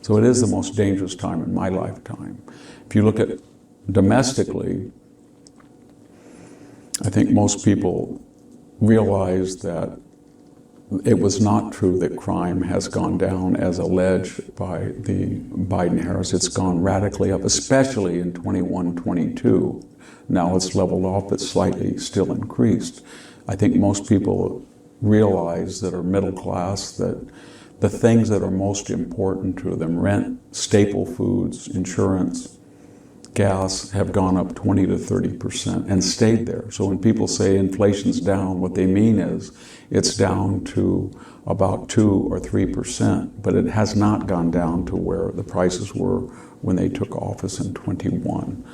So it is the most dangerous time in my lifetime. If you look at domestically, I think most people realize that it was not true that crime has gone down as alleged by the Biden-Harris. It's gone radically up, especially in 21-22. Now it's leveled off, but slightly still increased. I think most people realize that are middle class that the things that are most important to them, rent, staple foods, insurance, gas, have gone up 20 to 30% and stayed there. So when people say inflation's down, what they mean is it's down to about 2 or 3%, but it has not gone down to where the prices were when they took office in 21.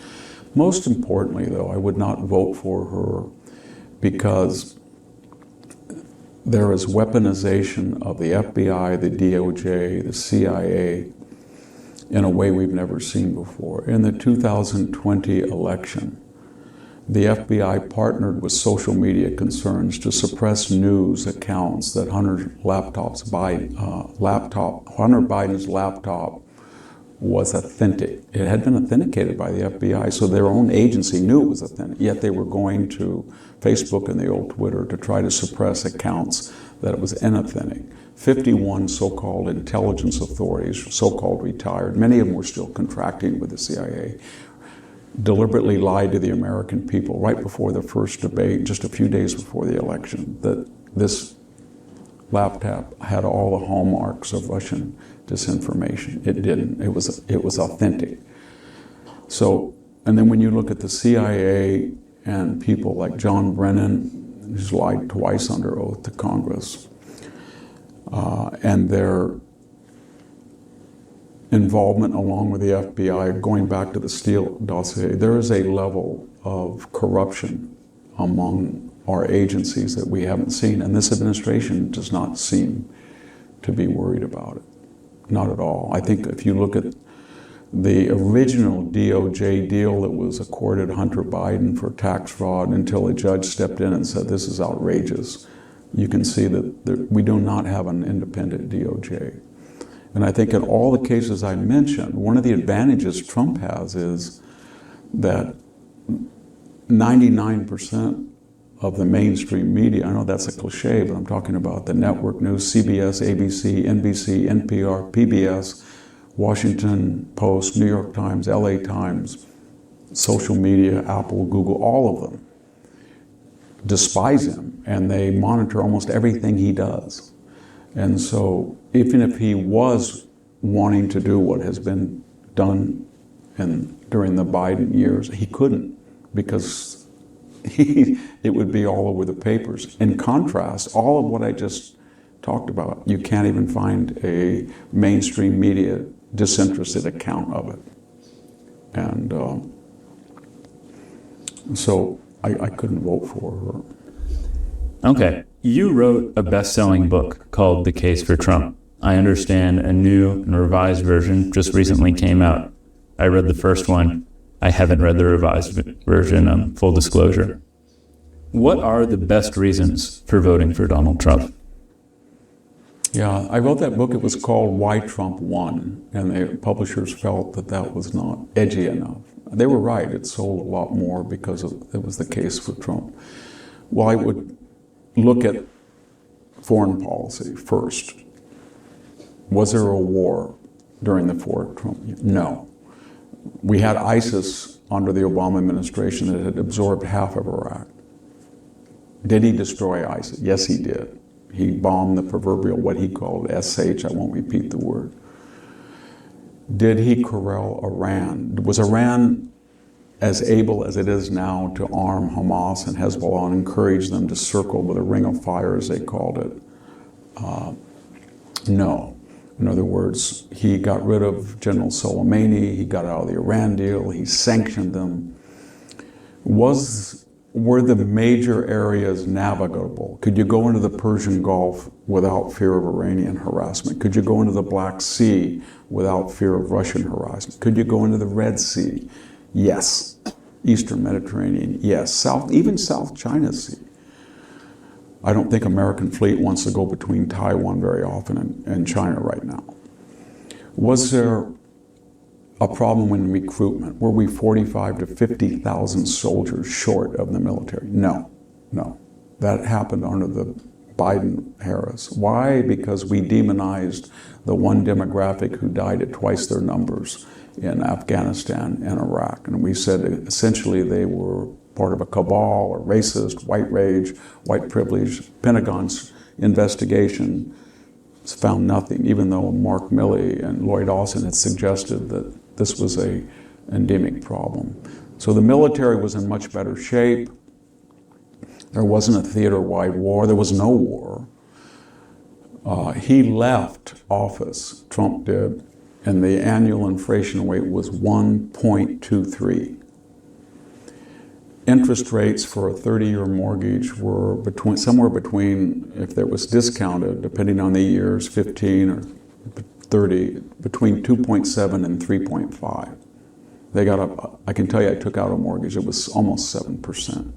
Most importantly, though, I would not vote for her because there is weaponization of the FBI, the DOJ, the CIA, in a way we've never seen before. In the 2020 election, the FBI partnered with social media concerns to suppress news accounts that Hunter Biden's laptop was authentic. It had been authenticated by the FBI, so their own agency knew it was authentic, yet they were going to Facebook and the old Twitter to try to suppress accounts that it was inauthentic. 51 so-called intelligence authorities, so-called retired, many of them were still contracting with the CIA, deliberately lied to the American people right before the first debate, just a few days before the election, that this laptop had all the hallmarks of Russian disinformation. It didn't. It was authentic. So, and then when you look at the CIA and people like John Brennan, who's lied twice under oath to Congress, and their involvement along with the FBI, going back to the Steele dossier, there is a level of corruption among our agencies that we haven't seen, and this administration does not seem to be worried about it. Not at all. I think if you look at the original DOJ deal that was accorded Hunter Biden for tax fraud until a judge stepped in and said, this is outrageous, you can see that we do not have an independent DOJ. And I think in all the cases I mentioned, one of the advantages Trump has is that 99% of the mainstream media, I know that's a cliche, but I'm talking about the network news, CBS, ABC, NBC, NPR, PBS, Washington Post, New York Times, LA Times, social media, Apple, Google, all of them despise him, and they monitor almost everything he does. And so even if he was wanting to do what has been done during the Biden years, he couldn't, because it would be all over the papers. In contrast, all of what I just talked about, you can't even find a mainstream media disinterested account of it. And so I couldn't vote for her. Okay. You wrote a best-selling book called The Case for Trump. I understand a new and revised version just recently came out. I read the first one. I haven't read the revised version, full disclosure. What are the best reasons for voting for Donald Trump? Yeah, I wrote that book. It was called Why Trump Won, and the publishers felt that that was not edgy enough. They were right. It sold a lot more because it was the case for Trump. Well, I would look at foreign policy first. Was there a war during the Trump years? No. We had ISIS under the Obama administration that had absorbed half of Iraq. Did he destroy ISIS? Yes, he did. He bombed the proverbial, what he called SH, I won't repeat the word. Did he corral Iran? Was Iran as able as it is now to arm Hamas and Hezbollah and encourage them to circle with a ring of fire, as they called it? No. In other words, he got rid of General Soleimani, he got out of the Iran deal, he sanctioned them. Were the major areas navigable? Could you go into the Persian Gulf without fear of Iranian harassment? Could you go into the Black Sea without fear of Russian harassment? Could you go into the Red Sea? Yes. Eastern Mediterranean? Yes. Even South China Sea. I don't think American fleet wants to go between Taiwan very often and China right now. Was there a problem in recruitment? Were we 45 to 50,000 soldiers short of the military? No. That happened under the Biden-Harris. Why? Because we demonized the one demographic who died at twice their numbers in Afghanistan and Iraq. And we said essentially they were part of a cabal, or racist, white rage, white privilege. Pentagon's investigation found nothing, even though Mark Milley and Lloyd Austin had suggested that this was an endemic problem. So the military was in much better shape. There wasn't a theater-wide war. There was no war. He left office, Trump did, and the annual inflation rate was 1.23. Interest rates for a 30-year mortgage were somewhere between, if it was discounted, depending on the years, 15 or 30, between 2.7 and 3.5. They got up, I can tell you I took out a mortgage, it was almost 7%.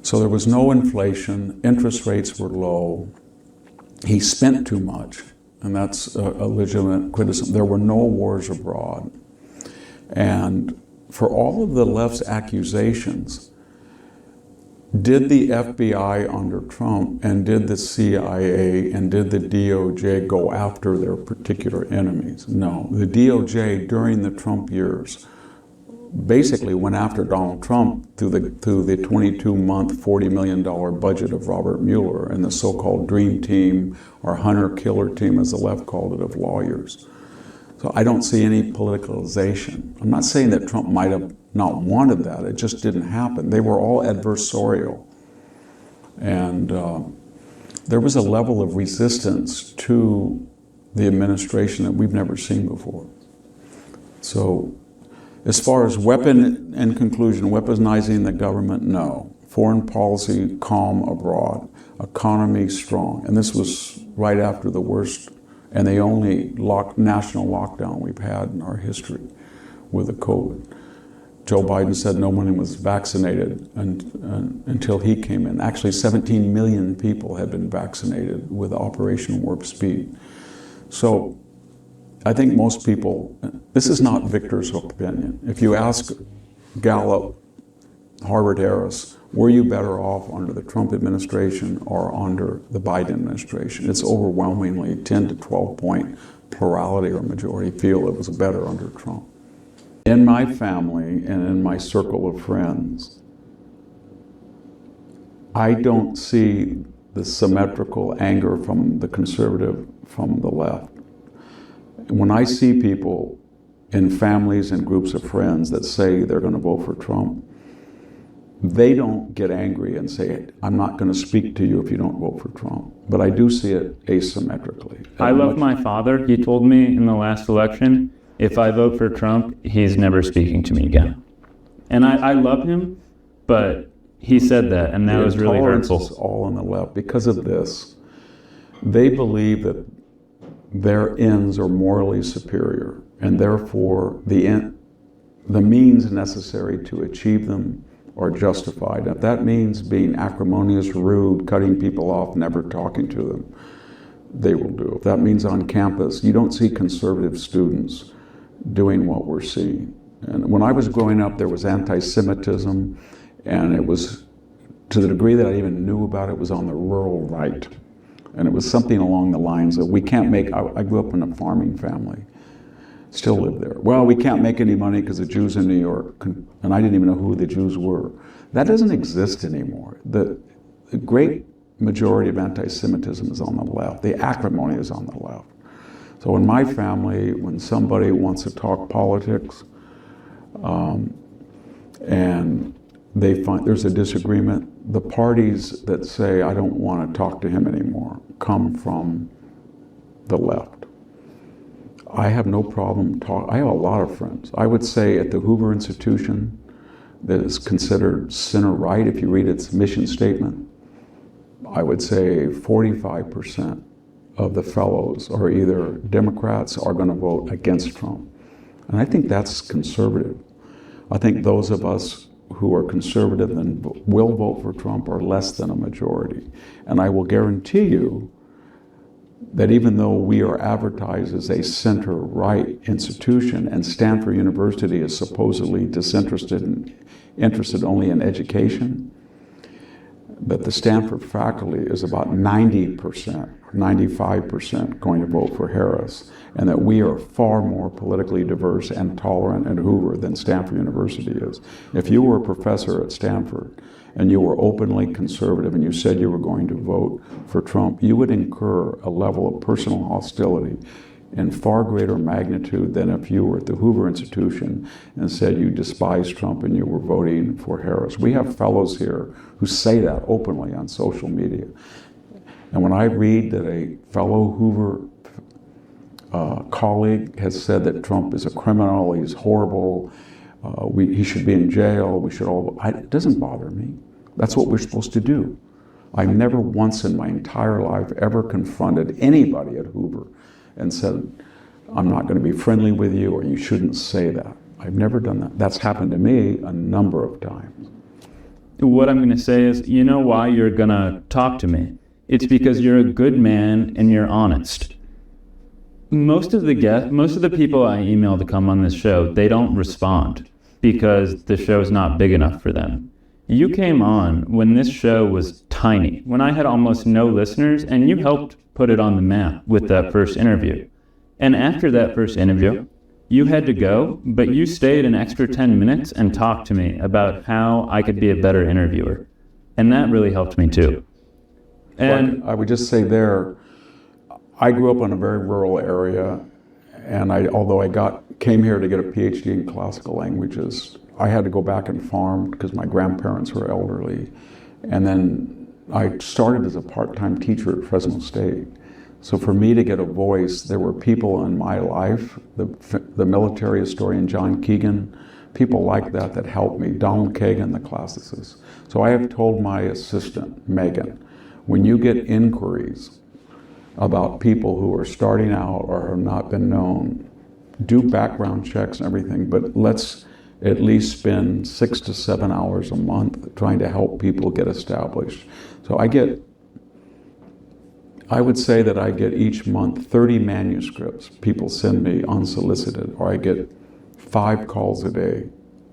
So there was no inflation, interest rates were low, he spent too much, and that's a legitimate criticism. There were no wars abroad. And for all of the left's accusations, did the FBI under Trump and did the CIA and did the DOJ go after their particular enemies? No. The DOJ during the Trump years basically went after Donald Trump through the 22-month, $40 million budget of Robert Mueller and the so-called Dream Team, or hunter-killer team, as the left called it, of lawyers. So I don't see any politicalization. I'm not saying that Trump might have not wanted that. It just didn't happen. They were all adversarial. And there was a level of resistance to the administration that we've never seen before. So as far as in conclusion, weaponizing the government, no. Foreign policy, calm abroad. Economy, strong. And this was right after the worst and the only national lockdown we've had in our history with the COVID. Joe Biden said no one was vaccinated until he came in. Actually, 17 million people had been vaccinated with Operation Warp Speed. So I think most people, this is not Victor's opinion. If you ask Gallup, Harvard Harris, were you better off under the Trump administration or under the Biden administration? It's overwhelmingly 10 to 12 point plurality or majority feel it was better under Trump. In my family and in my circle of friends, I don't see the symmetrical anger from the conservative from the left. When I see people in families and groups of friends that say they're going to vote for Trump, they don't get angry and say, I'm not going to speak to you if you don't vote for Trump. But I do see it asymmetrically. I love my father. He told me in the last election, if I vote for Trump, he's never speaking to me again. And I love him, but he said that, and that was really hurtful. Is all on the left. Because of this, they believe that their ends are morally superior, and therefore the means necessary to achieve them are justified. If that means being acrimonious, rude, cutting people off, never talking to them, they will do. If that means on campus, you don't see conservative students doing what we're seeing. And when I was growing up, there was anti-Semitism, and it was, to the degree that I even knew about it, was on the rural right. And it was something along the lines of, we can't make, I grew up in a farming family, still live there. Well, we can't make any money because the Jews in New York, and I didn't even know who the Jews were. That doesn't exist anymore. The great majority of anti-Semitism is on the left. The acrimony is on the left. So in my family, when somebody wants to talk politics, and they find there's a disagreement, the parties that say, I don't want to talk to him anymore, come from the left. I have no problem I have a lot of friends. I would say at the Hoover Institution, that is considered center right if you read its mission statement, I would say 45% of the fellows are either Democrats or going to vote against Trump. And I think that's conservative. I think those of us who are conservative and will vote for Trump are less than a majority. And I will guarantee you that even though we are advertised as a center-right institution and Stanford University is supposedly disinterested and interested only in education, that the Stanford faculty is about 90%, 95% going to vote for Harris, and that we are far more politically diverse and tolerant at Hoover than Stanford University is. If you were a professor at Stanford and you were openly conservative and you said you were going to vote for Trump, you would incur a level of personal hostility in far greater magnitude than if you were at the Hoover Institution and said you despised Trump and you were voting for Harris. We have fellows here who say that openly on social media. And when I read that a fellow Hoover colleague has said that Trump is a criminal, he's horrible, he should be in jail, it doesn't bother me. That's what we're supposed to do. I've never once in my entire life ever confronted anybody at Hoover and said, I'm not going to be friendly with you, or you shouldn't say that. I've never done that. That's happened to me a number of times. What I'm going to say is, you know why you're going to talk to me? It's because you're a good man and you're honest. Most of the people I email to come on this show, they don't respond because the show's not big enough for them. You came on when this show was tiny, when I had almost no listeners, and you helped put it on the map with that first interview. And after that first interview, you had to go, but you stayed an extra 10 minutes and talked to me about how I could be a better interviewer. And that really helped me too. And I would just say there, I grew up in a very rural area, and although I came here to get a PhD in classical languages, I had to go back and farm because my grandparents were elderly. And then I started as a part-time teacher at Fresno State. So for me to get a voice, there were people in my life, the military historian John Keegan, people like that helped me, Donald Kagan, the classicists. So I have told my assistant, Megan, when you get inquiries about people who are starting out or have not been known, do background checks and everything, but let's at least spend 6 to 7 hours a month trying to help people get established. So I would say that I get each month 30 manuscripts people send me unsolicited, or I get 5 calls a day.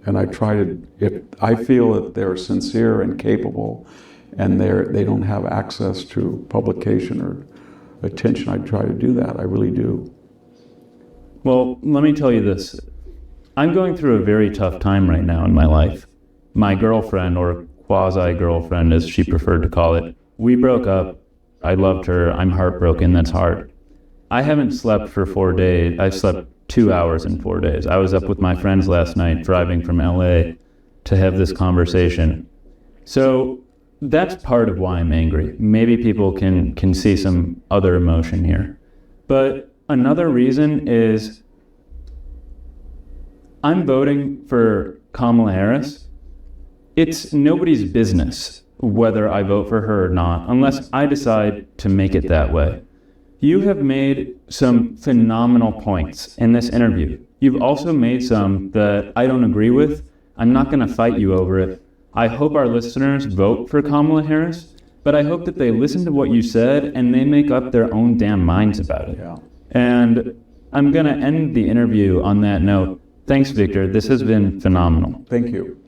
And I try to, if I feel that they're sincere and capable and they don't have access to publication or attention, I try to do that. I really do. Well, let me tell you this. I'm going through a very tough time right now in my life. My girlfriend, or quasi-girlfriend as she preferred to call it, we broke up. I loved her. I'm heartbroken. That's hard. I haven't slept for 4 days. I slept 2 hours in 4 days. I was up with my friends last night driving from LA to have this conversation. So that's part of why I'm angry. Maybe people can see some other emotion here. But another reason is I'm voting for Kamala Harris. It's nobody's business whether I vote for her or not, unless I decide to make it that way. You have made some phenomenal points in this interview. You've also made some that I don't agree with. I'm not going to fight you over it. I hope our listeners vote for Kamala Harris, but I hope that they listen to what you said and they make up their own damn minds about it. Yeah. And I'm going to end the interview on that note. Thanks, Victor. This has been phenomenal. Thank you.